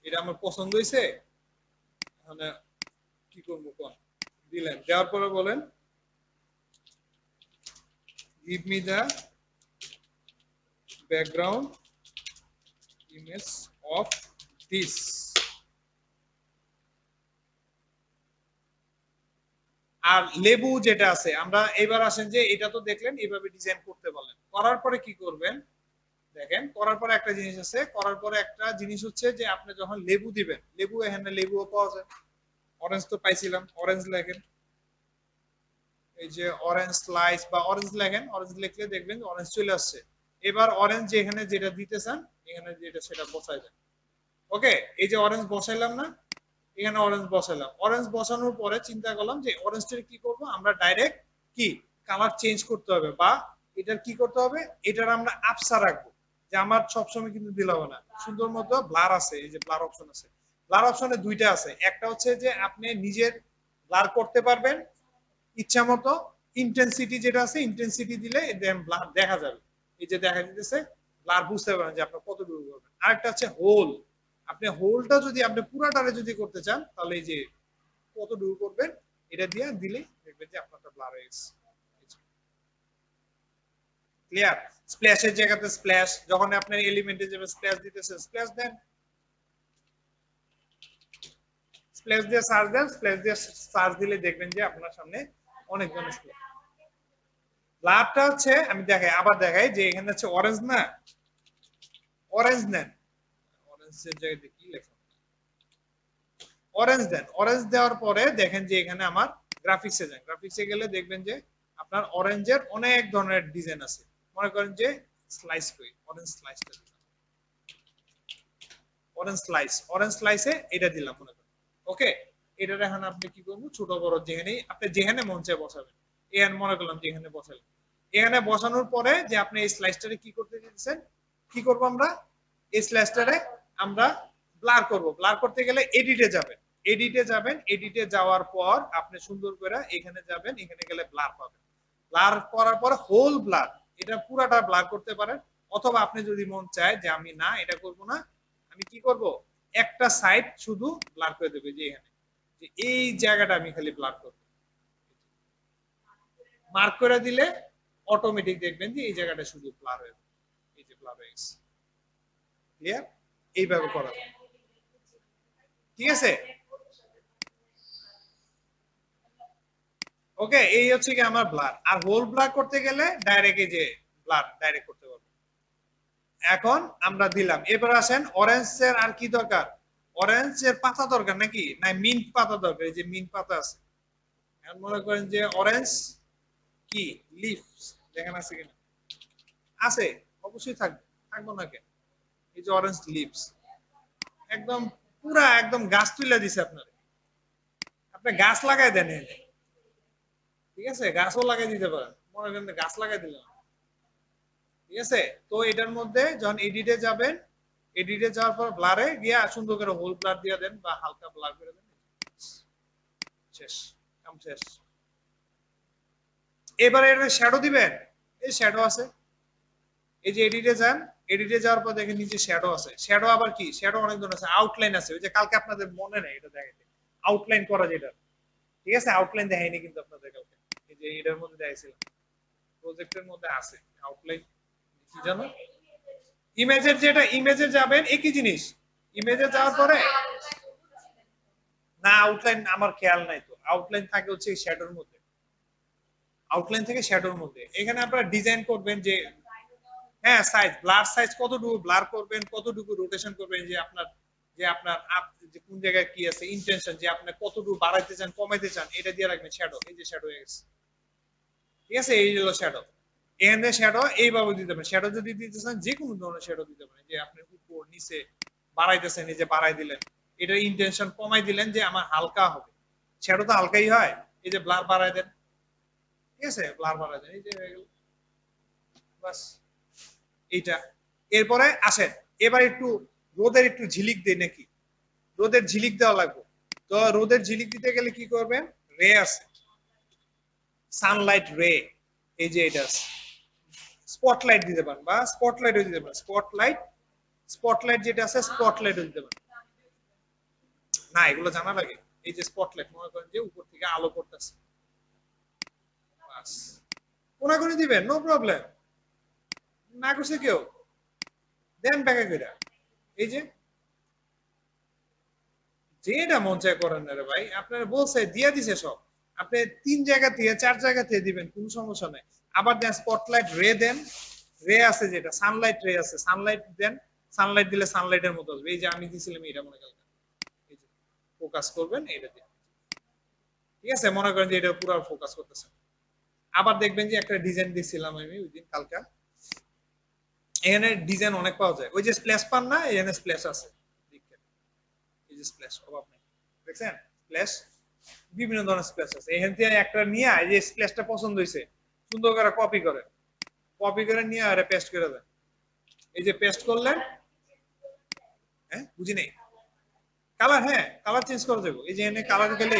এটা আমার পছন্দ হয়েছে, মানে কি করবো কোন, দিলেন, দেওয়ার পরে বলেন give me the background image of this, আর লেবু যেটা আছে, আমরা এবার আসেন যে এটা তো দেখলেন এইভাবে ডিজাইন করতে বলেন, করার পরে কি করবেন দেখেন, করার পরে একটা জিনিস আছে, করার পরে একটা জিনিস হচ্ছে যে আপনি যখন লেবু দিবেন, লেবু এখানে লেবুও পাওয়া যায়, অরেঞ্জ তো পাইছিলাম, অরেঞ্জ লেখেন, এই যে অরেঞ্জ স্লাইস বা অরেঞ্জ লেখেন, অরেঞ্জ লিখলে দেখবেন অরেঞ্জ চলে আসছে। এবার অরেঞ্জ এখানে যেটা দিতে চান, এখানে যেটা সেটা বসাই দেন, ওকে। এই যে অরেঞ্জ বসাইলাম না, এখানে অরেঞ্জ বসাইলাম, অরেঞ্জ বসানোর পরে চিন্তা করলাম যে অরেঞ্জটা কি করব, আমরা ডাইরেক্ট কি কালার চেঞ্জ করতে হবে, বা এটার কি করতে হবে, এটার আমরা আপসা রাখবো, যে আমার সবসময় কিন্তু দিলে হবে না, সুন্দর মতো ব্লার আছে, এই যে ব্লার অপশন আছে, ব্লার অপশনে দুইটা আছে, একটা হচ্ছে যে আপনি নিজের ব্লার করতে পারবেন ইচ্ছা মতো, ইন্টেন্সিটি যেটা আছে, ইন্টেন্সিটি দিলে ব্লার দেখা যাবে, এই যে দেখা দিতেছে, ব্লার বুঝতে পারেন যে আপনার কতটুকু করবেন। আরেকটা হচ্ছে হোল, আপনি হোলটা যদি আপনি পুরাটারে যদি করতে চান, তাহলে এই যে কতটুকু করবেন এটা দিয়ে দিলে দেখবেন যে আপনারটা ব্লার হয়ে গেছে, ক্লিয়ার। স্প্ল্যাশের জায়গাতে স্প্ল্যাশ, যখন আপনার এলিমেন্টে যাবে স্প্ল্যাশ দিতেছে, স্প্ল্যাশ দেন, স্প্ল্যাশ দিয়ে সার্চ দেন, স্প্ল্যাশ দিয়ে সার্চ দিলে দেখবেন যে আপনার সামনে অনেক ধরনের স্প্ল্যাশ। লাভটা হচ্ছে আমি দেখাই, আবার দেখাই, যে এখানে হচ্ছে অরেঞ্জ না, অরেঞ্জ নেন, অরেঞ্জের জায়গাতে কি লেখা, অরেঞ্জ দেন, অরেঞ্জ দেওয়ার পরে দেখেন যে এখানে আমার গ্রাফিক্সে যান, গ্রাফিক্সে গেলে দেখবেন যে আপনার অরেঞ্জের অনেক ধরনের ডিজাইন আছে, মনে করেন যে স্লাইস করি, অরেঞ্জ স্লাইসটা দিলাম, অরেঞ্জ স্লাইস, অরেঞ্জ স্লাইসে এটা দিলাম মনে করেন, ওকে। এটার এখন আপনি কি করবেন, ছোট বড় যেখানে আপনি যেখানে মন চায় বসাবেন। এখানে মনে করলাম যে এখানে বসালেন, এখানে বসানোর পরে যে আপনি এই স্লাইসটারে কি করতে দিচ্ছেন, কি করব আমরা, এই স্লাইসটারে আমরা ব্লার করব। ব্লার করতে গেলে এডিটে যাবেন, এডিটে যাবেন, এডিটে যাওয়ার পর আপনি সুন্দর করে এখানে যাবেন, এখানে গেলে ব্লার পাবেন। ব্লার করার পর হোল ব্লার, এটা পুরাটা ব্লার করতে পারেন। অথবা আপনি যদি মন চায় যে আমি না এটা করব না, আমি কি করব, একটা সাইড শুধু ব্লার করে দেবে, যে এখানে যে এই জায়গাটা আমি খালি ব্লার করব। মার্ক করে দিলে অটোমেটিক দেখবেন যে এই জায়গাটা শুধু ব্লার হয়ে যাবে, এই যে ব্লার হয়ে গেছে। ক্লিয়ার? এইভাবে করা যায়, ঠিক আছে? ওকে, এই হচ্ছে কি আমার ব্লার। আর হোল ব্লার করতে গেলে ডাইরেক্ট এই যে ব্লার ডাইরেক্ট করতে পারবো। এখন আমরা দিলাম, এবার আসেন অরেঞ্জের আর কি দরকার, অরেঞ্জের পাতা দরকার নাকি, না মিন্ট পাতা দরকার, এই যে মিন্ট পাতা আছে। এখন মনে করেন যে অরেঞ্জ কি লিফ দেখেন আছে কিনা, আছে, অবশ্যই থাকবে, থাকবো না কেন। এই যে অরেঞ্জ লিভস, একদম পুরা একদম গাছ তুলে দিছে আপনার, আপনি গাছ লাগাই দেন এনে, ঠিক আছে, গাছও লাগাই দিতে পারেন, মনে করেন গাছ লাগাই দিলাম, ঠিক আছে। তো এটার মধ্যে যখন এডিটে যাবেন, এডিটে যাওয়ার পর ব্লারে গিয়া সুন্দর করে হোল ব্লার দিয়ে দেন বা হালকা ব্লার করে দেন, শেষ, কাম শেষ। এবারে এর শ্যাডো দিবেন, এই শ্যাডো আছে, এই যে এডিটে যান, এডিটে যাওয়ার পর দেখেন নিচে শ্যাডো আছে। শ্যাডো আবার কি, শ্যাডো অনেক ধরনের আছে, আউটলাইন আছে, ওই যে কালকে আপনাদের মনে নেই এটা দেখাইতে, আউটলাইন করা যেটা, ঠিক আছে, আউটলাইন দেখাইনি কিন্তু আপনাদের কালকে, এই যে এটার মধ্যে দেখাইছিলাম, প্রজেক্টের মধ্যে আছে আউটলাইন, কি জানো, ইমেজের যেটা, ইমেজে যাবেন একই জিনিস, ইমেজে যাওয়ার পরে না আউটলাইন আমার খেয়াল নাই তো, আউটলাইন থাকে হচ্ছে শ্যাডোর মধ্যে, আউটলাইন থেকে শ্যাডোর মধ্যে। এখানে আপনারা ডিজাইন করবেন যে হ্যাঁ সাইজ, ব্লার সাইজ কতটুকু ব্লার করবেন, কতটুকু রোটেশন করবেন, যে আপনার যে কোন জায়গায় কি আছে ইন্টেনশন, যে আপনি কতটুকু বাড়াইতে চান কমাইতে চান, এটা দিয়ে রাখবেন শ্যাডো, এই যে শ্যাডো হয়ে গেছে, ঠিক আছে, এই হলো শ্যাডো। এখানে শ্যাডো এইভাবে দিতে পারেন, শ্যাডো যদি দিতে চান যে কোনো ধরনের শ্যাডো দিতে পারেন, যে আপনি উপর নিচে বাড়াইতেছেন, এই যে বাড়াই দিলেন, এটা ইন্টেনশন কমাই দিলেন যে আমার হালকা হবে, শ্যাডো তো হালকাই হয়, এই যে ব্লার বাড়াই দেন, ঠিক আছে, ব্লার বাড়াই দেন, এই যে হয়ে গেল, বাস এইটা। এরপরে আসেন, এবার একটু রোদের একটু ঝিলিক দেই নাকি, রোদের ঝিলিক দেওয়া লাগবে। তো রোদের ঝিলিক দিতে গেলে কি করবেন, রে আছে, সানলাইট রে, এই যে এটা আছে, স্পটলাইট দিতে পারেন বা স্পটলাইটও দিতে পারেন, স্পটলাইট, স্পটলাইট যেটা আছে স্পটলাইটও দিতে পারেন, না এগুলো জানা লাগে। এই যে স্পটলাইট, মনে করেন যে উপর থেকে আলো পড়তেছে, বাস কোনাকুনি দিবেন, নো প্রবলেম, না করছে কেউ, দেন ব্যাকে কইরা, এই যে যেটা মন চায় করেন না রে ভাই, আপনার বলছে দিয়া দিছে সব, আপনি 3 জায়গা থেকে 4 জায়গা থেকে দিবেন, কোনো সমস্যা নাই। আবার দেন স্পটলাইট রে দেন, রে আছে যেটা সানলাইট রে আছে, সানলাইট দেন, সানলাইট দিলে সানলাইটের মতো আসবে, এই যে আমি দিছিলাম এটা মনে করেন, এই যে ফোকাস করবেন এটা দিয়ে, ঠিক আছে, মনে করেন যে এটা পুরো ফোকাস করতেছে। আবার দেখবেন যে একটা ডিজাইন দিছিলাম আমি ওই দিন কালকা, এখানে ডিজাইন অনেক পাওয়া যায়, ওই যে স্প্ল্যাশ পান না, এখানে স্প্ল্যাশ আছে, এই যে স্প্ল্যাশ অভাব নেই, দেখছেন স্প্ল্যাশ, বিভিন্ন ধরনের স্প্ল্যাশ আছে, এখান থেকে একটা নিয়ে এই যে স্প্ল্যাশটা পছন্দ হয়েছে সুন্দর করে কপি করে, কপি করে নিয়ে আরে পেস্ট করে দেন, এই যে পেস্ট করলেন, হ্যাঁ বুঝি নেই, কালার, হ্যাঁ কালার চেঞ্জ করা যাবে, এই যে এখানে কালার গেলে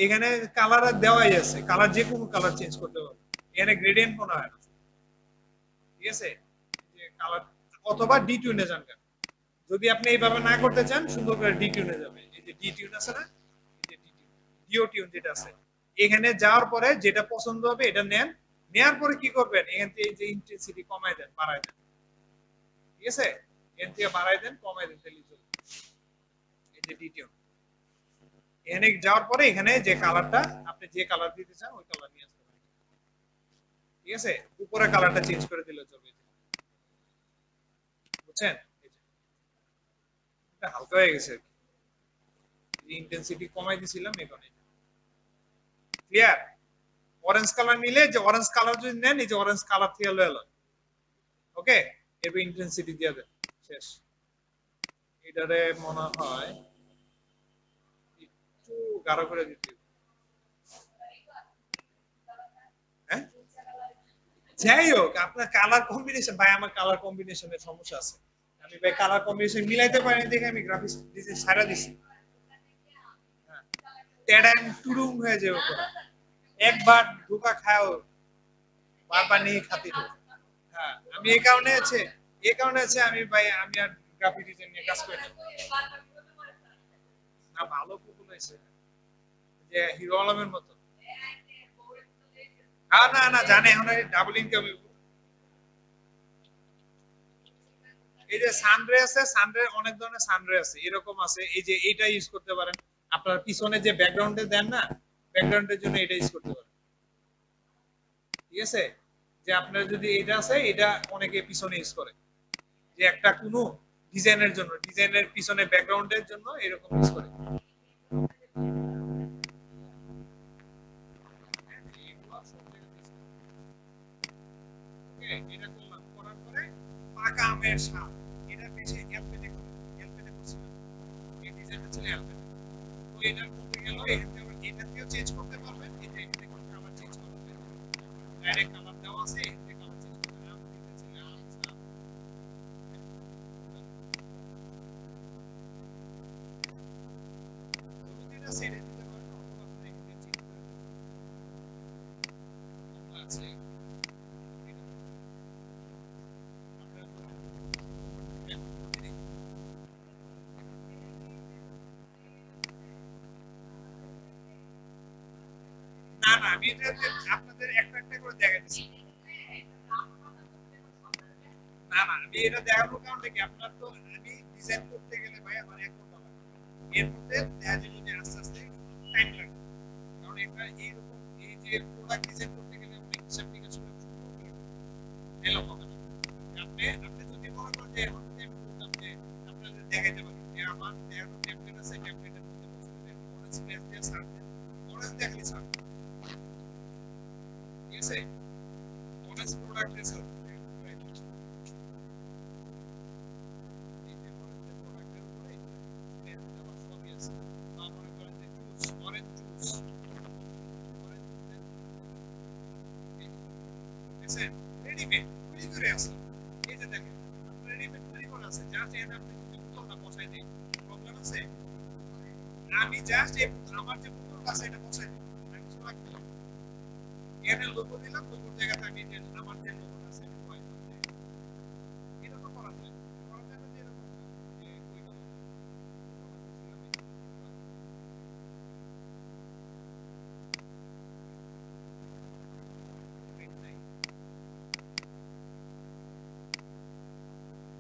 এখানে কালার দেওয়াই আছে, কালার যে কোনো কালার চেঞ্জ করতে পারবে, এখানে গ্রেডিয়েন্ট মনে হয় না, ঠিক আছে, যে কালার, অথবা ডি টিউনে যান, যদি আপনি এইভাবে না করতে চান সুন্দর করে ডি টিউনে যাবে, এই যে ডি টিউন আছে না, এই যে ডি টিউন, ডিও টিউন যেটা আছে, এখানে যাওয়ার পরে যেটা পছন্দ হবে এটা নেন, নেয়ার পরে কি করবেন, এখান থেকে এই যে ইন্টেন্সিটি কমাই দেন বাড়াই দেন, ঠিক আছে, এখান থেকে বাড়াই দেন কমাই দেন, তাহলে চলবে, এই যে ডি টিউন, এখানে যাওয়ার পরে এখানে যে কালারটা আপনি যে কালার দিতে চান ওই কালার নিয়ে আসতে পারেন, ঠিক আছে, উপরে কালারটা চেঞ্জ করে দিলে চলবে, বুঝছেন, এটা হালকা হয়ে গেছে, ইন্টেন্সিটি কমাই দিছিলাম এখানে, ক্লিয়ার। অরেঞ্জ কালার নিলে, যে অরেঞ্জ কালার যদি নেন, এই যে অরেঞ্জ কালার থেকে লয়ে লয়, ওকে, এরপর ইন্টেন্সিটি দিয়ে দেন, শেষ। এটারে মনে হয় একটু গাঢ় করে দিতে হবে। হ্যাঁ, যাই হোক আপনার কালার কম্বিনেশন ভাই, আমার কালার কম্বিনেশনের সমস্যা আছে। আমি ভাই কালার কম্বিনেশন মিলাইতে পারি দেখে আমি গ্রাফিক্স ডিজাইন ছাড়া দিছি। হ্যাঁ, টেডাং টুডুং হয়ে যাবে পুরো। একবার ধোকা খাও, বারবার নিয়ে খাতি তো। হ্যাঁ, আমি এই কারণে আছে আমি ভাই আমি আর গ্রাফিক ডিজাইন নিয়ে কাজ করি না। না, ভালো কুকুর হয়েছে, যে হিরো আলমের মতো। হ্যাঁ, না না জানে এখন ডাবল ইনকাম। এই যে সানরে আছে, সানরে অনেক ধরনের সানরে আছে, এরকম আছে এই যে এটা ইউজ করতে পারেন। আপনার পিছনে যে ব্যাকগ্রাউন্ডে দেন না, ব্যাকগ্রাউন্ডের জন্য এটা ইউজ করতে পারেন। ঠিক আছে, যে আপনার যদি এটা আছে, এটা অনেকে পিছনে ইউজ করে, যে একটা কোনো ডিজাইনের জন্য, ডিজাইনের পিছনে ব্যাকগ্রাউন্ডের জন্য এরকম ইউজ করে। ওকে, এটা করলাম, করার পরে পাকা আমের স্বাদ, এটা বেশি অ্যালপেনে করে, অ্যালপেনে করছিলাম, এই ডিজাইনটা ছিল অ্যালপেনে। তো এটার মধ্যে গেল, এখানে আবার এটাকেও চেঞ্জ করতে পারবেন, এটা এখানে কালার চেঞ্জ করতে পারবেন, ডাইরেক্ট কালার দেওয়া আছে, এখানে কালার চেঞ্জ করতে পারবেন। আমি দিতেছিলাম আচ্ছা, হলুদ, এটা ছেড়ে দিতে পারেন, অথবা আপনি এখানে চেঞ্জ করে দিতে পারেন। আছে এটা আপনার না না, আমি এটা আপনাদের একটা একটা করে দেখাইতেছি। না না, আমি এটা দেখানোর কারণটা কি, আপনার তো আমি ডিজাইন করতে গেলে ভাই আমার 1 ঘন্টা লাগে, এর মধ্যে দেখা যাবে যে আস্তে আস্তে টাইম লাগে। কারণ এটা এইরকম, এই যে প্রোডাক্ট ডিজাইন করতে গেলে অনেক হিসাব নিকাশ করে সুন্দর করে এলো হবে না। আপনি যদি মনে করেন যে এখন যদি আমি বলতাম যে আপনাদের দেখাইতে পারি যে আমার দেখানো টেমপ্লেট আছে, টেমপ্লেটের মধ্যে বসে দেন অরেঞ্জ পেজ দিয়ে সার্চ দেন, অরেঞ্জ দেখালে সার্চ, ঠিক আছে, অরেঞ্জ প্রোডাক্ট দিয়ে সার্চ এই যে অরেঞ্জ প্রোডাক্টের উপরে পেজ দেওয়া সবই আছে। বা মনে করেন যে juice, orange juice, orange juice, দেখছেন রেডিমেড তৈরি করে আছে। এই যে দেখেন রেডিমেড তৈরি করা আছে, জাস্ট এখানে আপনি যদি বোতলটা বসাই দেন, প্রবলেম আছে? আমি জাস্ট আমার যে বোতলটা আছে এটা বসাই দিই, আমি কিছু রাখি না। এখানে লোগো দিলাম, লোগোর জায়গাতে আমি যে আমার যে লোগোটা আছে এটা বসাই দিলাম। এটা তো করা যায়, করা যায় না যে এরকম যে ওই গেল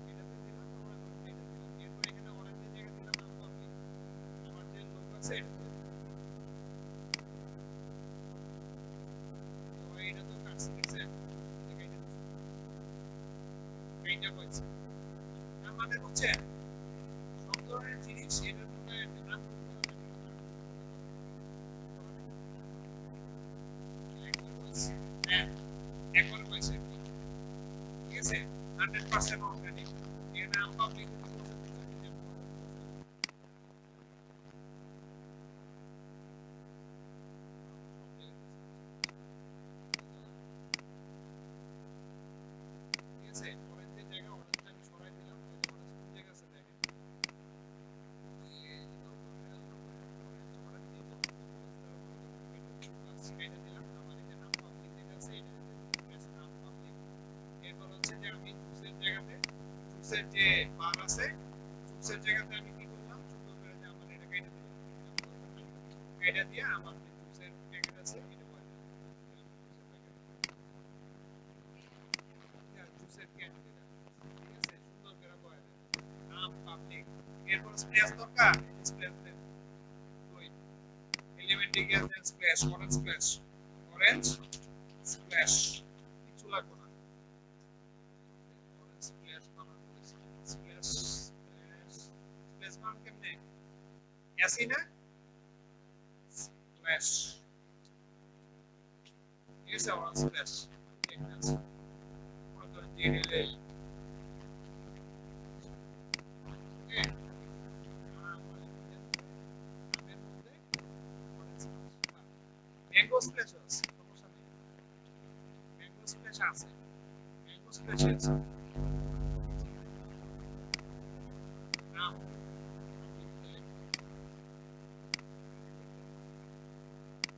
এটাতে দিলাম, আমরা এটা দিলাম, এরপর এখানে অরেঞ্জের জায়গায় দিলাম আমার যে লোগো আছে এটা দিলাম। তো এটা তো কাজ করছে, এইটা হয়েছে। তার মানে হচ্ছে সব ধরনের জিনিস এটার মধ্যে নাম করতে হবে, একবার হয়েছে, হ্যাঁ একবার হয়েছে, ঠিক আছে, 100% অর্গানিক। এর নাম পাবলিক ঠিক আছে। অরেঞ্জের জায়গায় অরেঞ্জটা আমি সরাই দিলাম, ওই যে অরেঞ্জ কোন জায়গা আছে দেখেন, এই অরেঞ্জ এই যে এটা দিলাম, আমার এই যে নাম পাবলিক যেটা আছে এটা দিতে নাম পাবলিক। এরপর হচ্ছে যে আমি জুসের জায়গাতে, জুসের যে বার আছে, জুসের জায়গাতে আমি কি করলাম, সুন্দর করে যে আমার এটা কেটে দিলাম, কেটে দিয়ে আমার যে জুসের প্যাকেট আছে এটা করে দিলাম, জুসের ক্যান দিলাম, ঠিক আছে, সুন্দর করে করে দিলাম নাম পাবলিক। এরপর স্প্লেশ দরকার, স্প্লেশ দেন ওই এলিমেন্টে গিয়ে দেন splash, orange splash, orange splash, কিছু লাগবে না, অরেঞ্জ স্প্ল্যাশ বানানো হয়েছে, স্প্ল্যাশ স্প্ল্যাশ স্প্ল্যাশ বানান কেমনে, এসি না, স্প্ল্যাশ, ঠিক আছে, অরেঞ্জ স্প্ল্যাশ একটা আছে, মনে করেন দিয়ে দিলে ওকে, নামের মধ্যে ম্যাঙ্গো স্প্ল্যাশ আছে, সমস্যা নেই, ম্যাঙ্গো স্প্ল্যাশ আছে, ম্যাঙ্গো স্প্ল্যাশ আছে। নাম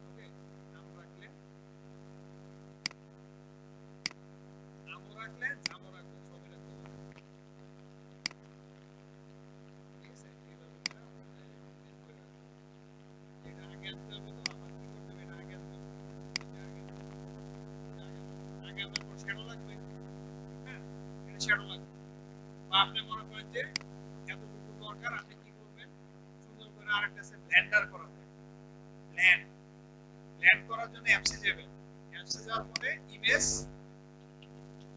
ওকে, নাম রাখলে, নামও রাখলে, জামও রাখলে, সবই রাখতে পারবেন। ঠিক আছে, এইভাবে করে আপনার এটা আগে আনতে হবে, তো আমার কি করতে হবে, এটা আগে আনতে হবে, এটা আগে আনতে হবে, এটা আগে আনার পর শ্যাডো লাগবে। হ্যাঁ, এটা শ্যাডো লাগবে। বা আপনি মনে করেন যে এতটুকু দরকার, আপনি কি করবেন, সুন্দর করে আরেকটা আছে ব্লেন্ডার করা যায়, ব্লেন্ড, ব্লেন্ড করার জন্য অ্যাপসে যাবেন, অ্যাপসে যাওয়ার পরে ইমেজ,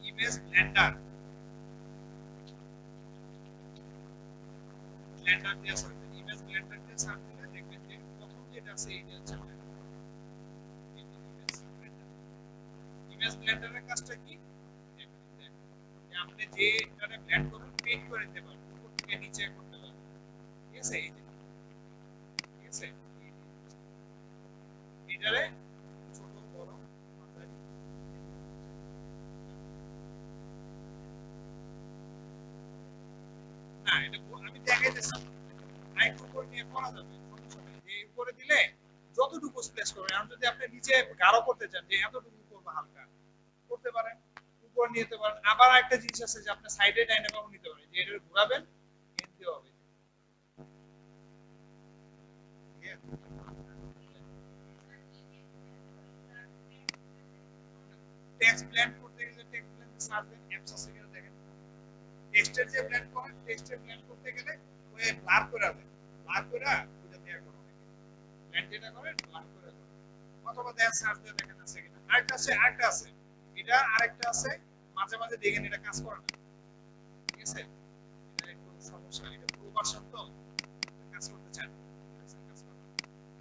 ইমেজ ব্লেন্ডার, ব্লেন্ডার দিয়ে সার্চ দিন, ইমেজ ব্লেন্ডার দিয়ে সার্চ দিলে দেখবেন যে প্রথম যেটা আছে এইটা হচ্ছে ব্লেন্ডার। ইমেজ ব্লেন্ডারের কাজটা কি, দেখেন যে আপনি যে এটারে ব্লেন্ড করবেন, পেইন্ট করে দিতে পারবেন, উপর থেকে নিচে করতে পারবেন। ঠিক আছে, এই যে, ঠিক আছে, এটারে ছোট বড় মাঝারি, না এটা আমি দেখাইতেছি, আরেকটু উপর নিয়ে করা যাবে, সমস্যা নেই, যে উপরে দিলে যতটুকু স্পেস করবেন। এখন যদি আপনি নিচে গাঢ় করতে চান যে এতটুকু করবো হালকা, করতে পারেন, উপর নিতে পারেন। আবার একটা জিনিস আছে যে আপনি সাইডে ডাইনে বামও নিতে পারেন, যে এটা ঘোরাবেন, এন দিয়ে হবে, টেক্সট ব্লেন্ড করতে গেলে টেক্সট ব্লেন্ড সার্চ দেন, অ্যাপস আছে কিনা দেখেন, টেক্সটের যে ব্লেন্ড করেন, টেক্সটের ব্লেন্ড করতে গেলে ওই ব্লার করে দেন, ব্লার করে ওটা দেয়া করুন, ব্লেন্ড যেটা করেন ব্লার করে দেন, অথবা দেন সার্চ দিয়ে দেখেন আছে কিনা। আরেকটা আছে, আরেকটা আছে, এটা আরেকটা আছে, মাঝে মাঝে দেখেন এটা কাজ করে না। ঠিক আছে, এটা একটু সমস্যা, এটা পুরো ভার্সন তো কাজ করতে চান, কাজ করবে,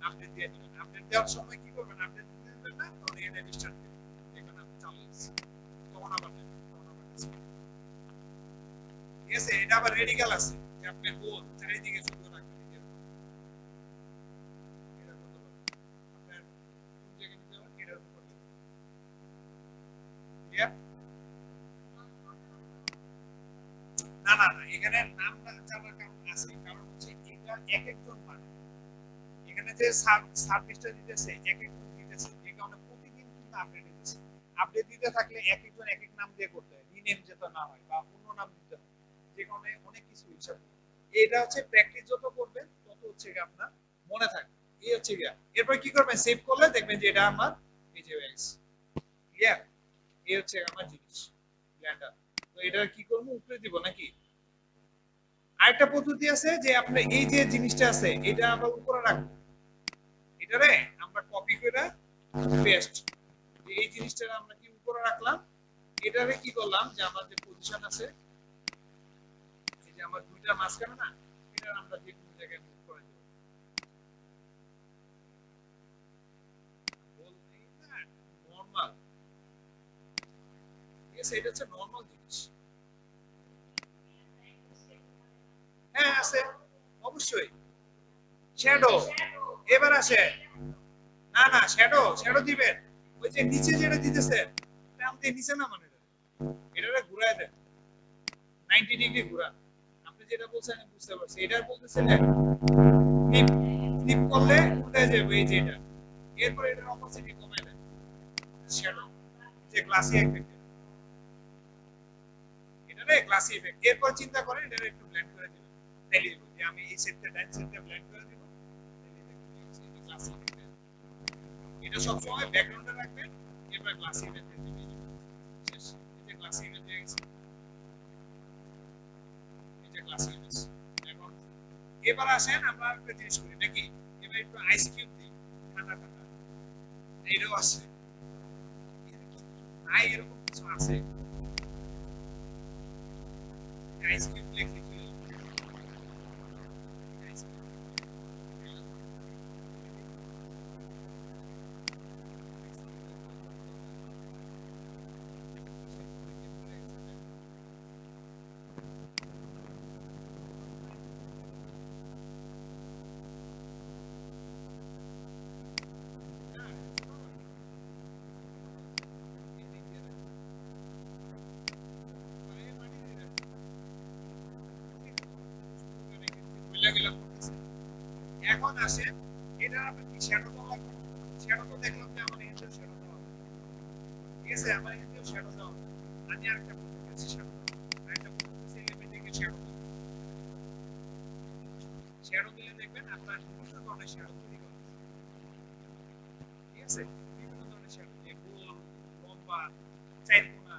আপডেট দিয়ে দিবেন। আপডেট দেওয়ার সময় কি করবেন, আপডেট দিতে দিবেন না, তখন এটা রিস্টার্ট দিবেন, দেখবেন আপনি চালু হয়েছে, তখন আবার নেবেন, তখন আবার কাজ করবে। ঠিক আছে, এটা আবার রেডিক্যাল আছে, যে আপনি গোল চারিদিকে শুধু রাখবেন, এটা করতে পারবেন, আপনার কোন জায়গায় নিতে হবে এটার উপর দিবেন। ক্লিয়ার? না না না, এখানে নাম জানার কারণ আছে, কারণ হচ্ছে এটা এক একজন মানে, এখানে যে সার্ভিসটা দিতেছে এক একজন দিতেছে, যে কারণে প্রতিদিন কিন্তু আপডেট দিতেছে। আপডেট দিতে থাকলে এক একজন এক এক নাম দিয়ে করতে হয়, রিনেম যেতে না হয় বা অন্য নাম দিতে হয়, যে কারণে অনেক কিছু হিসাব করে। এটা হচ্ছে প্র্যাকটিস যত করবেন তত হচ্ছে কি আপনার মনে থাকবে, এই হচ্ছে গিয়া। এরপর কি করবেন, সেভ করলে দেখবেন যে এটা আমার এই যে হয়ে গেছে। ক্লিয়ার? এই হচ্ছে আমার জিনিস ব্লেন্ডার। তো এটা কি করবো, উপরে দিব নাকি? আরেকটা পদ্ধতি আছে যে আপনি এই যে জিনিসটা আছে এটা আবার উপরে রাখবো, এটারে আমরা কপি করে পেস্ট, এই জিনিসটা আমরা কি উপরে রাখলাম, এটারে কি করলাম যে আমার যে পজিশন আছে, এই যে আমার দুইটা মাঝখানে না, এটা আমরা যে কোনো জায়গায় মুভ করে দেব, বলতেই না নরমাল। ঠিক আছে, এটা হচ্ছে নরমাল জিনিস। হ্যাঁ আছে, অবশ্যই শ্যাডো, এবার আসে, না না শ্যাডো, শ্যাডো দিবেন, ওই যে নিচে যেটা দিতেছে টান দিয়ে নিচে না, মানে এটারে ঘুরায় দেন, 90 ডিগ্রি ঘুরান। আপনি যেটা বলছেন আমি বুঝতে পারছি, এটা বলতেছিলেন ফ্লিপ, ফ্লিপ করলে উল্টে যাবে এই যে এটা, এরপর এটার অপোজিট কমায় দেন, শ্যাডো, যে গ্লাসি এফেক্ট, এটারে গ্লাসি এফেক্ট, এরপর চিন্তা করেন এটা একটু ব্লেন্ড করে দিবেন, তাইলে যে আমি এই সেটটা ডান সেটটা ব্লেন্ড করে দিব, তাইলে দেখুন এই গ্লাসি এফেক্ট, এটা সব সময় ব্যাকগ্রাউন্ডে রাখবেন, এরপর গ্লাসি এফেক্ট দিয়ে দিবেন, শেষ। এই যে গ্লাসি এফেক্ট হয়ে গেছে, এই যে গ্লাসি এফেক্ট। এখন এবার আসেন আমরা একটা জিনিস করি নাকি, এবার একটু আইস কিউব দিই, ঠান্ডা ঠান্ডা, এটাও আছে, নাই এরকম কিছু আছে, আইস কিউব লিখে কি এগুলো করতেছে। এখন আসেন এটা আপনি কি শ্যাডো দেওয়া লাগবে? শ্যাডো তো দেখলাম যে আমার এখানে শ্যাডো দেওয়া হবে। ঠিক আছে, আমার এখানে শ্যাডো দেওয়া হবে। আমি আরেকটা করতেছি শ্যাডো দেওয়া। আরেকটা করতেছি এলিমেন্টে শ্যাডো দেওয়া। শ্যাডো দিলে দেখবেন আপনার বিভিন্ন ধরনের শ্যাডো তৈরি হবে। ঠিক আছে, বিভিন্ন ধরনের শ্যাডো, যে গোল, লম্বা, চারকোনা,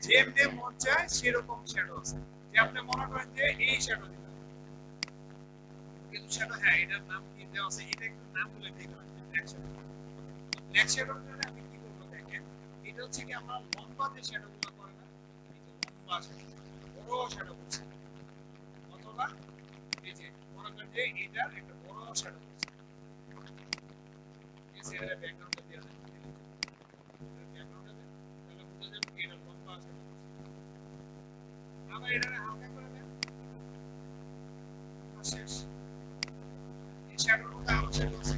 যেমনি মন চায় সেরকম শ্যাডো আছে। যে আপনি মনে করেন যে এই শ্যাডো দিলাম, কিন্তু শ্যাডো, হ্যাঁ এটার নাম কি দেওয়া আছে, এটা একটু নাম বলে দেখলাম, ব্ল্যাক শ্যাডো। ব্ল্যাক শ্যাডোর জন্য আমি কি করব দেখেন, এটা হচ্ছে কি আমরা লম্বা যে শ্যাডো গুলো করে না, এই যে লম্বা শ্যাডো, বড় শ্যাডো করছি, অথবা এই যে মনে করেন যে এটার একটা বড় শ্যাডো করছি, এই যে এর ব্যাকগ্রাউন্ডটা দেওয়া যায়, ব্যাকগ্রাউন্ডটা দেন, তাহলে বুঝা যাবে কি এটা লম্বা শ্যাডো করছি। আবার এটা হালকা করে দেন, শেষ। এই শ্যাডোর মধ্যে আরো শ্যাডো আছে,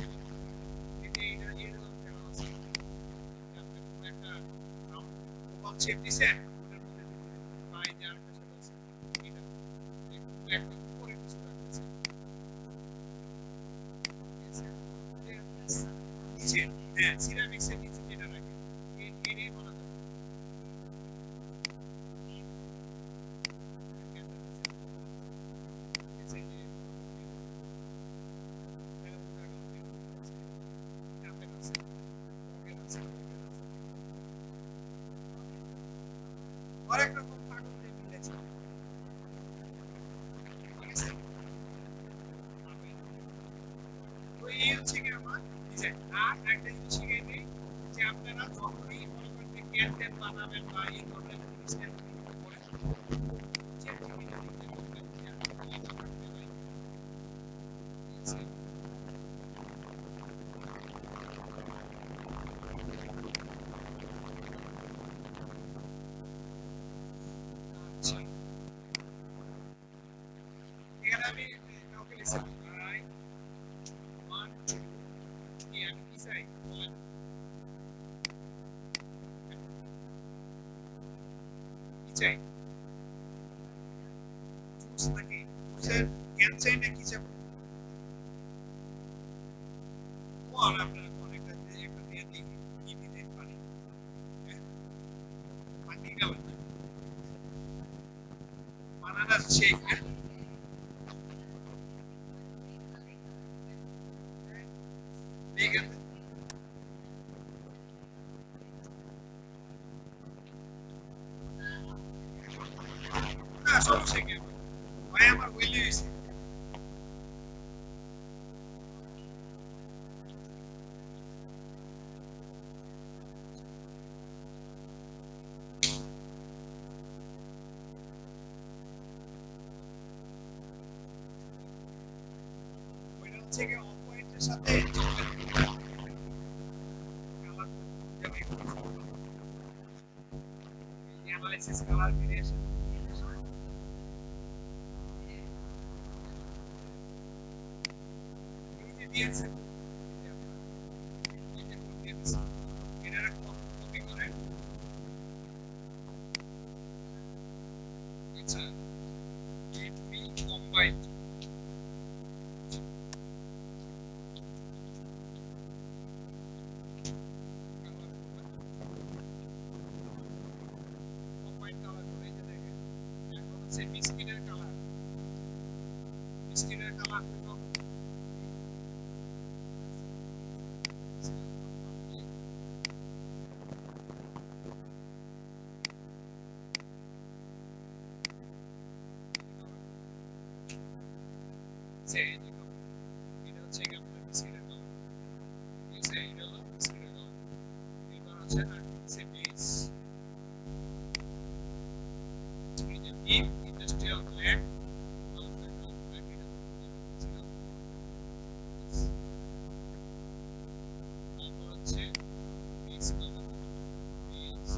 এই যে এটা এরকম শ্যাডো আছে, আপনি কোনো একটা ওভাল শেপ দিছেন, ওটার মধ্যে পাই যে আরেকটা শ্যাডো আছে, এটা একটা উপরে কিছু রাখতেছে, নিচে, হ্যাঁ সিরামিক্সের নিচে যেটা রাখে এটাই বলা যায়। অনেক রকম কাগজ দিয়ে মিলেছে, ঠিক আছে। তো এই হচ্ছে কি আমার ডিজাইন। আর একটা জিনিস শিখে নেই, যে আপনারা যখনই মনে করেন যে ক্যান বানাবেন বা এই ধরনের ডিজাইন করেন, চেক করে নিতে বলবেন যে আমি এই করতে পারি, ঠিক আছে। আচ্ছা, এখানে আমি কাউকে লিখছি আই ওয়ান্ট টু, কি আমি কি চাই বলেন, কি চাই, চুজ নাকি চুজের ক্যান চাই না কি চাই, কোন আপনারা কোন একটা দিয়ে দিই, কি দিতে পারি, হ্যাঁ পানি গেল বানানার শেক, হ্যাঁ vegan, না সমস্যা কি ভাই, আমার হইলে হইছে। ওইটা হচ্ছে কি অফ হোয়াইটের সাথে কালার অ্যানালাইসিস কালার ভেরিয়েশন, এই যে দিয়েছে, এই যে কোড দিয়ে দিয়েছে, এটার কপি করে, আচ্ছা let me combine, combine colour করে, এই যে দেখেন এখন হচ্ছে বিস্কিটের কালার, বিস্কিটের কালার হলো যে এটা হচ্ছে কি আপনার বিস্কিটের কালার, ঠিক আছে, এটা হলো বিস্কিটের কালার, এবার হচ্ছে আর হচ্ছে বেস, এই যে বিগ ইন্ডাস্ট্রিয়াল ব্ল্যাক, তারপর হচ্ছে বেস কালার, বেস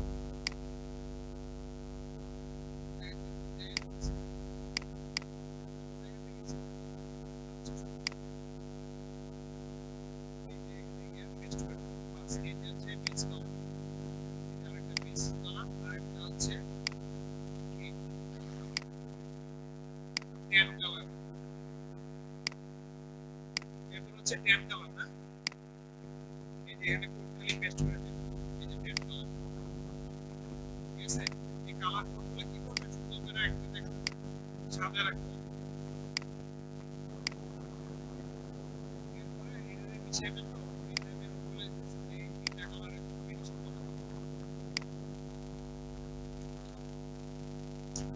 হচ্ছে ট্যান কালার না, এই যে এখানে কোড খালি পেস্ট করে দেন, এই যে ট্যান কালার, ঠিক আছে। এই কালার কোডগুলো কি করবে, সুন্দর করে একটা দেখেন সাদা রাখতে হবে। এরপরে এটাকে মিশিয়ে দেন, তো এটা আমি বলে দিচ্ছি যে এই তিনটা কালারের কম্বিনেশন কত,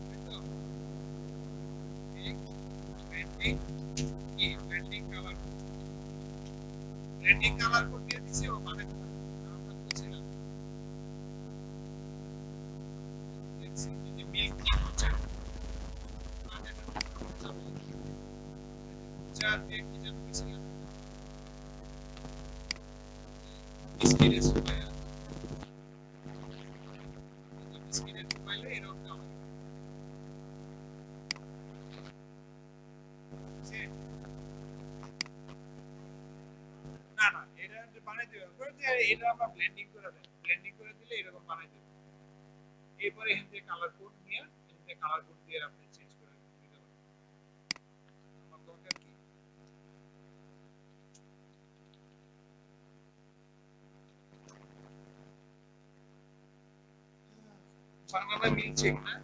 তাই তো। এই ব্লেন্ডিং কি blending colour, blending colour code দিয়ে দিছি, ও মানে আমরা বলছিলাম দেখছি এই যে মিল্কি হচ্ছে যা দিয়ে কি যেন দিছিলাম, বিস্কিটের সুপায়া, বিস্কিটের সুপাইলে এরকম কালার, বুঝছেন? না না, এটা বানাই দিবেন করে যে এটা আমরা ব্লেন্ডিং করে দেন, ব্লেন্ডিং করে দিলে এরকম বানাই দিবেন। এরপরে এখান থেকে কালার কোড নিয়ে এখান থেকে কালার কোড দিয়ে আপনি চেঞ্জ করে দিতে পারেন। আমার দরকার কি বানানা মিল্কশেক না,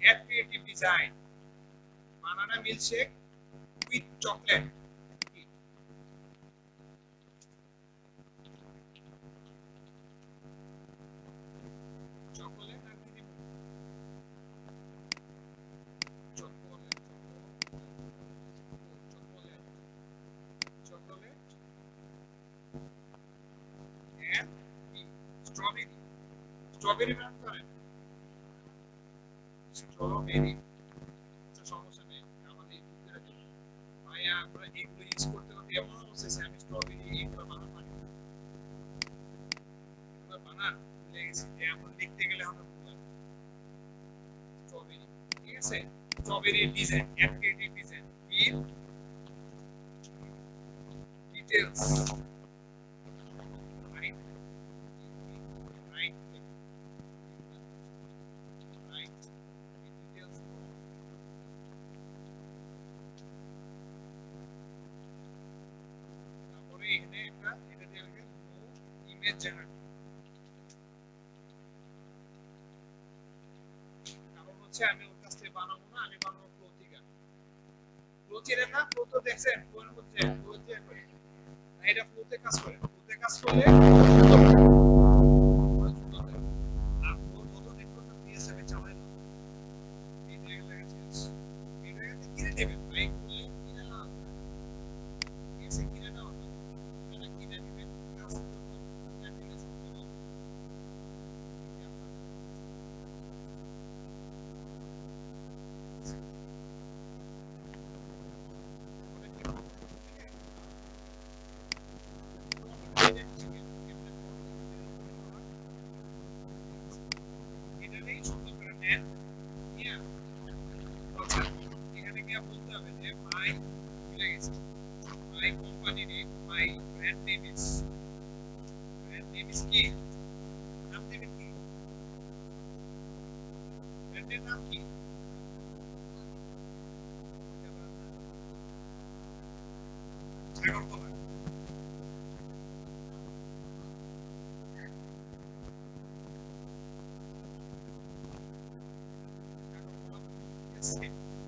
ad creative design, banana milkshake with chocolate, chocolate আর কি দিব, chocolate, chocolate, chocolate and strawberry, strawberry বানাতে পারেন, স্ট্রবেরি, আচ্ছা সমস্যা নেই, আমাদের ইউজ করে দেব ভাইয়া, আমরা এগুলো ইউজ করতে করতে এমন অবস্থা আমি স্ট্রবেরি এগুলো বানাতে পারি, এগুলো বানান ভুলে গেছি, যে এখন লিখতে গেলে আমরা ভুলে যাবো। স্ট্রবেরি, ঠিক আছে, strawberry design, add creative design with details, right, right, right, details, তারপরে এখানে একটা এটা দিয়ে লিখে নো ইমেজ জেনারেট, কারণ হচ্ছে আমি ওর কাছ থেকে বানাবো না, আমি বানাবো ফ্লো থেকে, ফ্লো চেনে না, ফ্লো তো দেখছেন, ফ্লো এর মধ্যে ফ্লো দিয়ে করে না, এটা ফ্লোতে কাজ করে, ফ্লোতে কাজ করলে সুন্দর হয়। আর ফ্লো মতো দেখতে তো পিএসএফ এ চালাই না, এই জায়গা লাগাচ্ছি, এই জায়গাতে কিনে নেবেন ভাই, করলে কিনে না, পিএসএ কিনে না, এটা কিনে নেবেন, কাজ করবেন, অ্যাপ্লিকেশন করবেন, এটা নেই সুন্দর করে নেন নিয়ে, আচ্ছা এখানে গিয়ে বলতে হবে যে মাই, ভুলে গেছি, my company name, my brand name is কি, নাম দেবেন কি, ব্র্যান্ডের নাম কি, ছাগলতলা, ছাগলতলা, ঠিক আছে।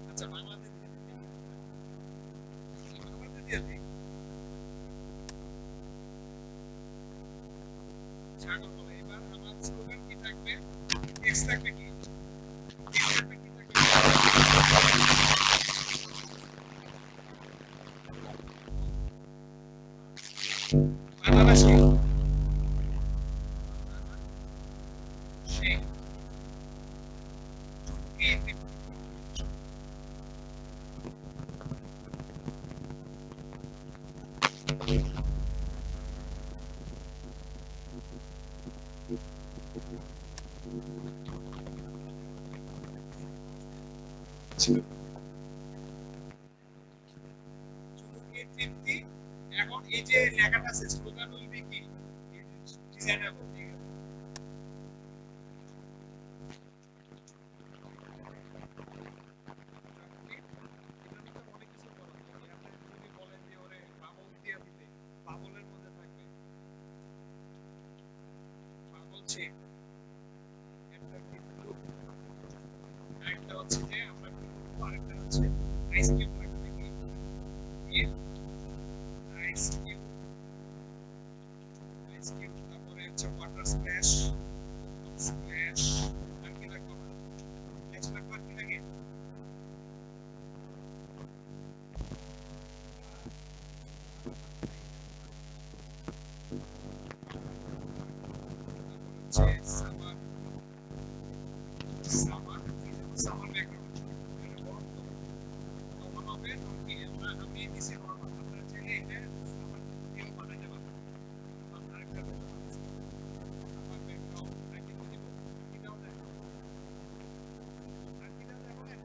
আচ্ছা বাংলাতে দিয়ে দিন, বাংলাতে দিয়ে দিন, ছাগলতলা। এবার আমার স্লোগান কি থাকবে, টেক্সট থাকবে কি, টেক্সট থাকবে কি থাকবে, বানানা শেক, বানানা শেক, চুটকি চুটকি তৃপ্তি এখন এই যে লেখাটা আছে স্লোগান উইল বি কি ডিজাইনার বলতে গেলে অনেক কিছু করা যায় আপনি যদি বলেন যে ওরে বাবল দিয়ে দিতে বাবলের মধ্যে থাকবে বাবল শেপ একটা কিন্তু আরেকটা হচ্ছে যে আমরা কি করব আরেকটা হচ্ছে আইস কিউব রাখতে কি আইস কিউব আইস কিউব তারপরে হচ্ছে ওয়াটার স্প্ল্যাশ স্প্ল্যাশ আর কি রাখবো আমরা স্প্ল্যাশ রাখবো আর কি লাগে হচ্ছে summer summer summer background common হবে কি আমি নিচে নরমাল আপনারা চাইলে এটা সামার দিয়েও বানাইতে পারবেন আরেকটা সামার ব্যাকগ্রাউন্ড রাখি দিব এটাও দেখো আর কিটা দেখো না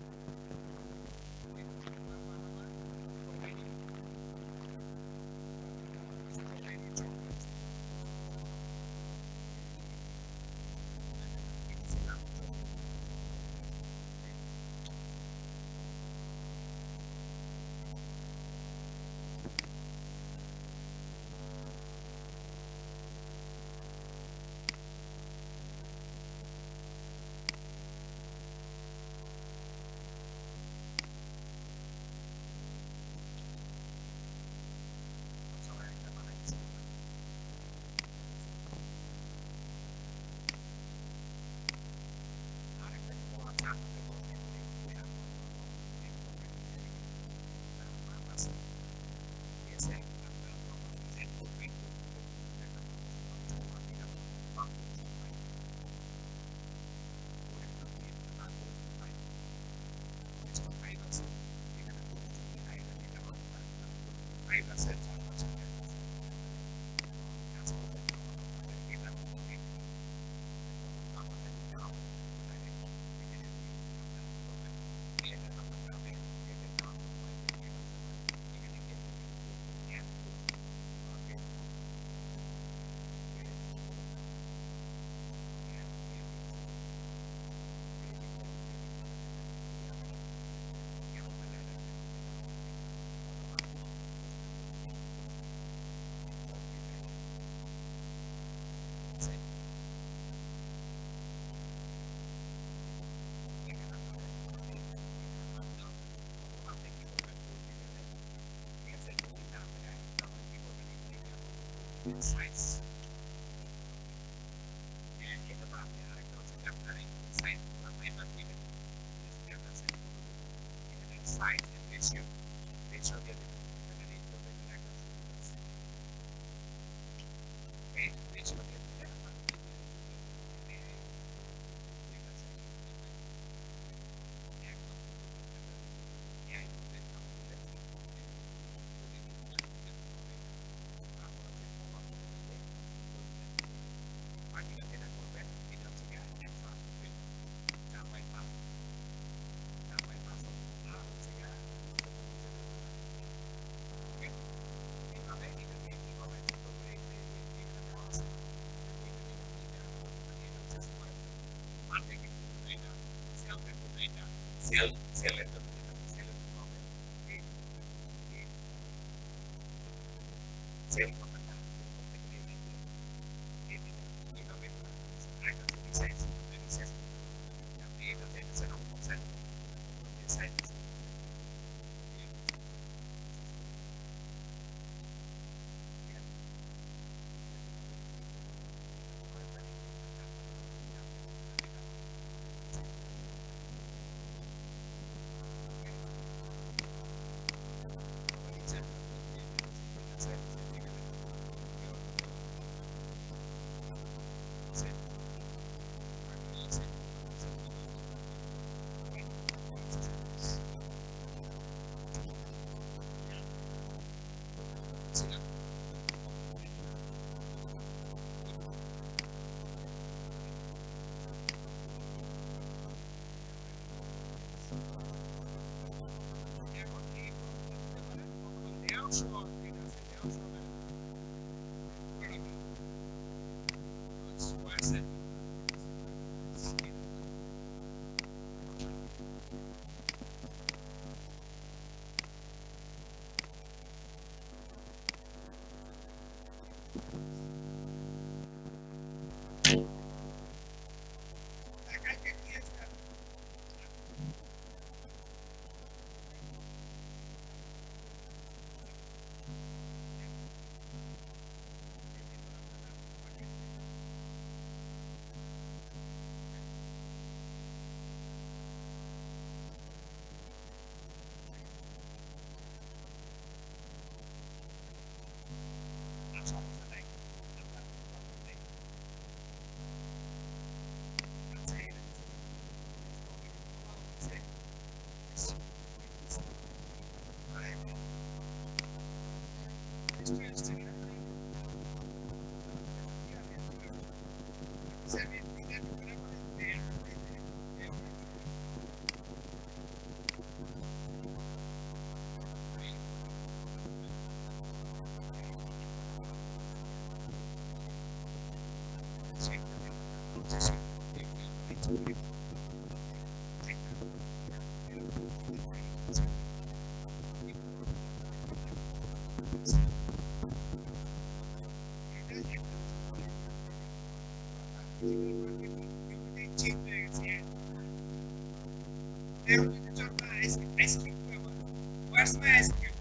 সাইজ এটা তো আপনি আরেকটা হচ্ছে যে আপনার সাইজ মাইনাস দিবেন স্ট্যান্ডার্ড সেট করে দিবেন এখানে সাইজ এন্ড রেশিও দিয়ে দিবেন এখানে রেশিও দিবেন একটা সুবিধা আছে এই রেশিও দিয়ে দিবেন ঠিক আছে একদম এই মধ্যে আপনি যদি বাকিটা যেটা করবেন এটা হচ্ছে কি একশো আশি ফিট 4x5 4x5 আর হচ্ছে কি এইভাবে এটাকে কিভাবে ছোট করে এখানে দেওয়া আছে এখানে এটা হচ্ছে স্কোয়ার মানটা কিন্তু এটা সেলফের জন্য এটা সেলের জন্য যেটা সেলের জন্য হবে সেল করবেন এইভাবে আরেকটা হচ্ছে রিসাইজ রিসাইজ আপনি এটা চাইতেছেন option size resize Where's my ice cream?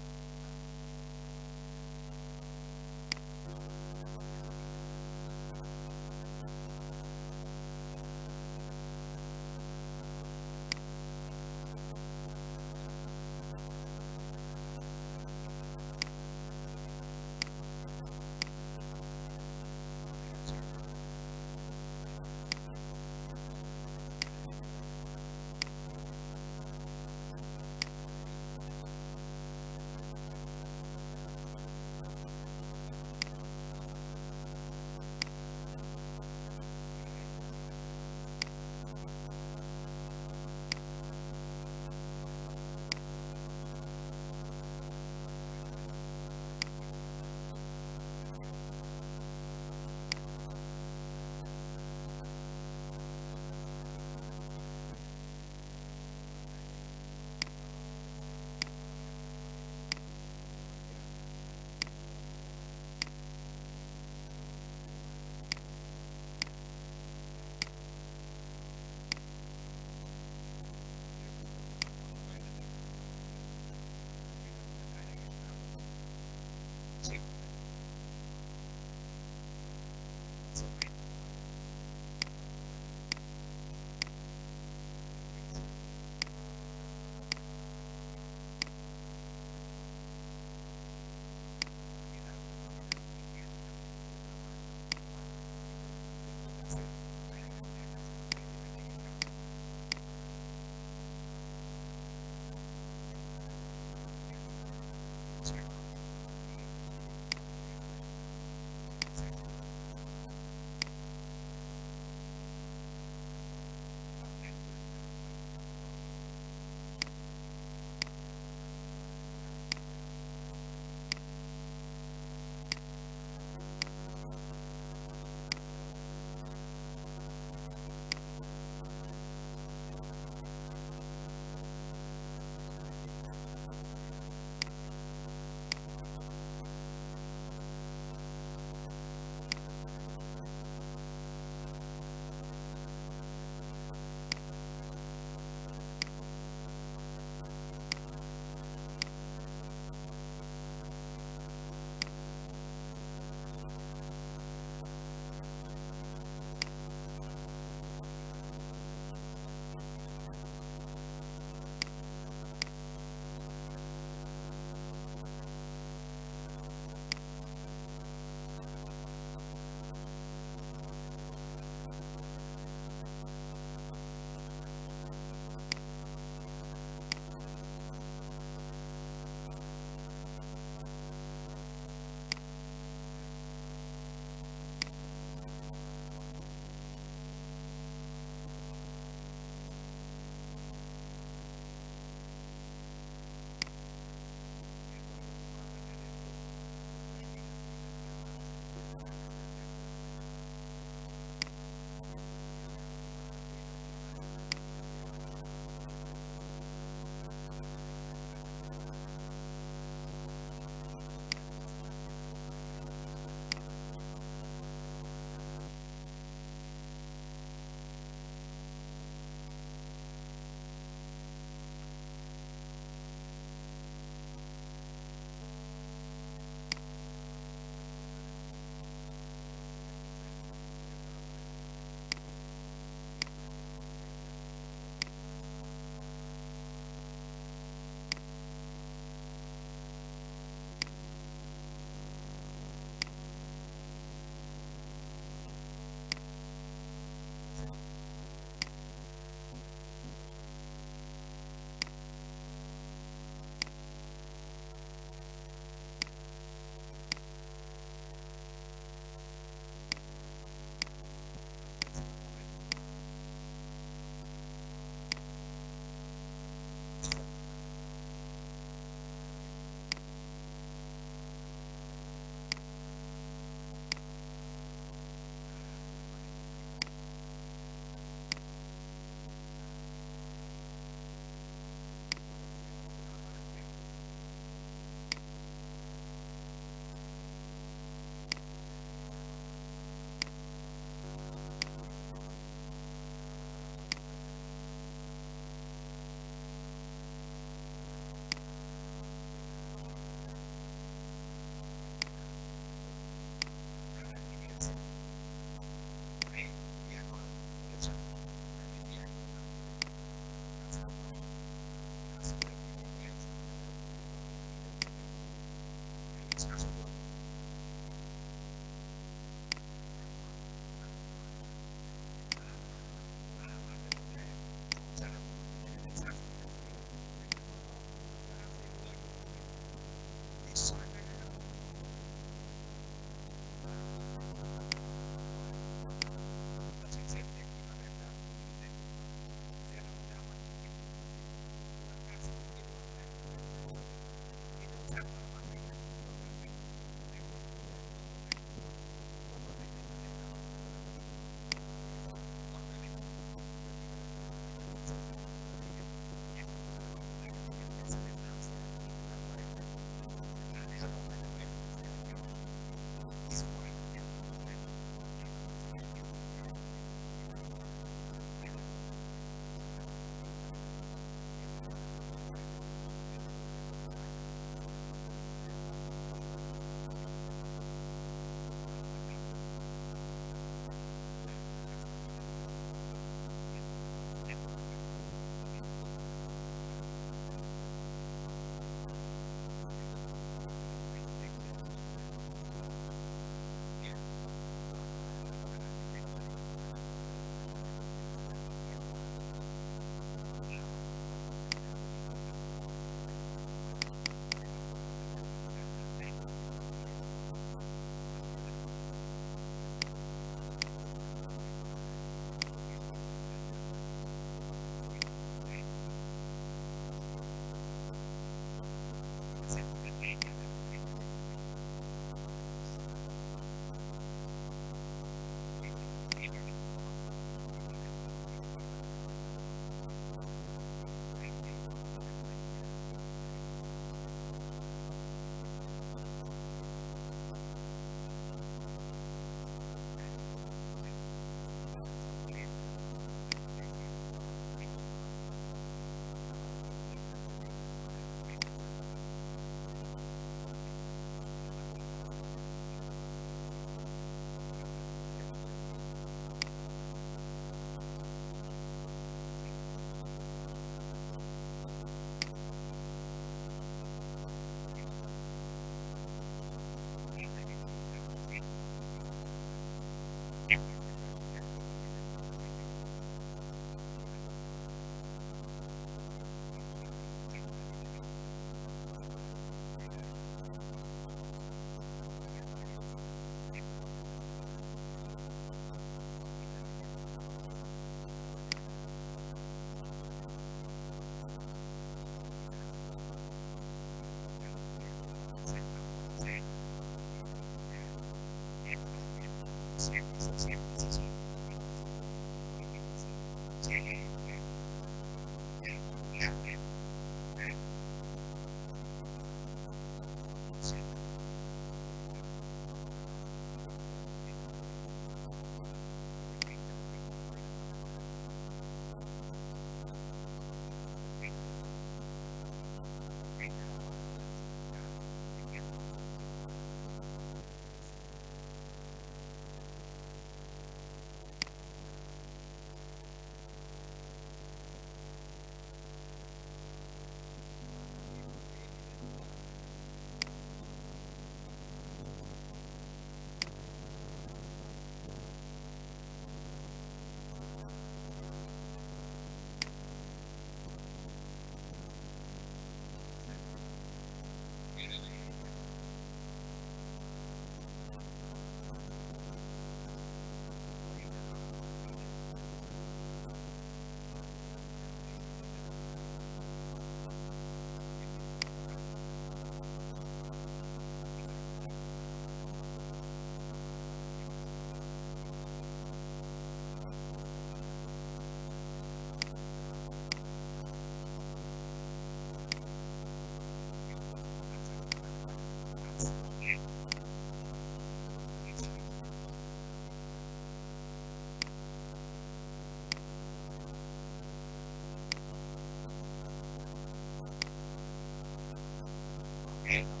Okay.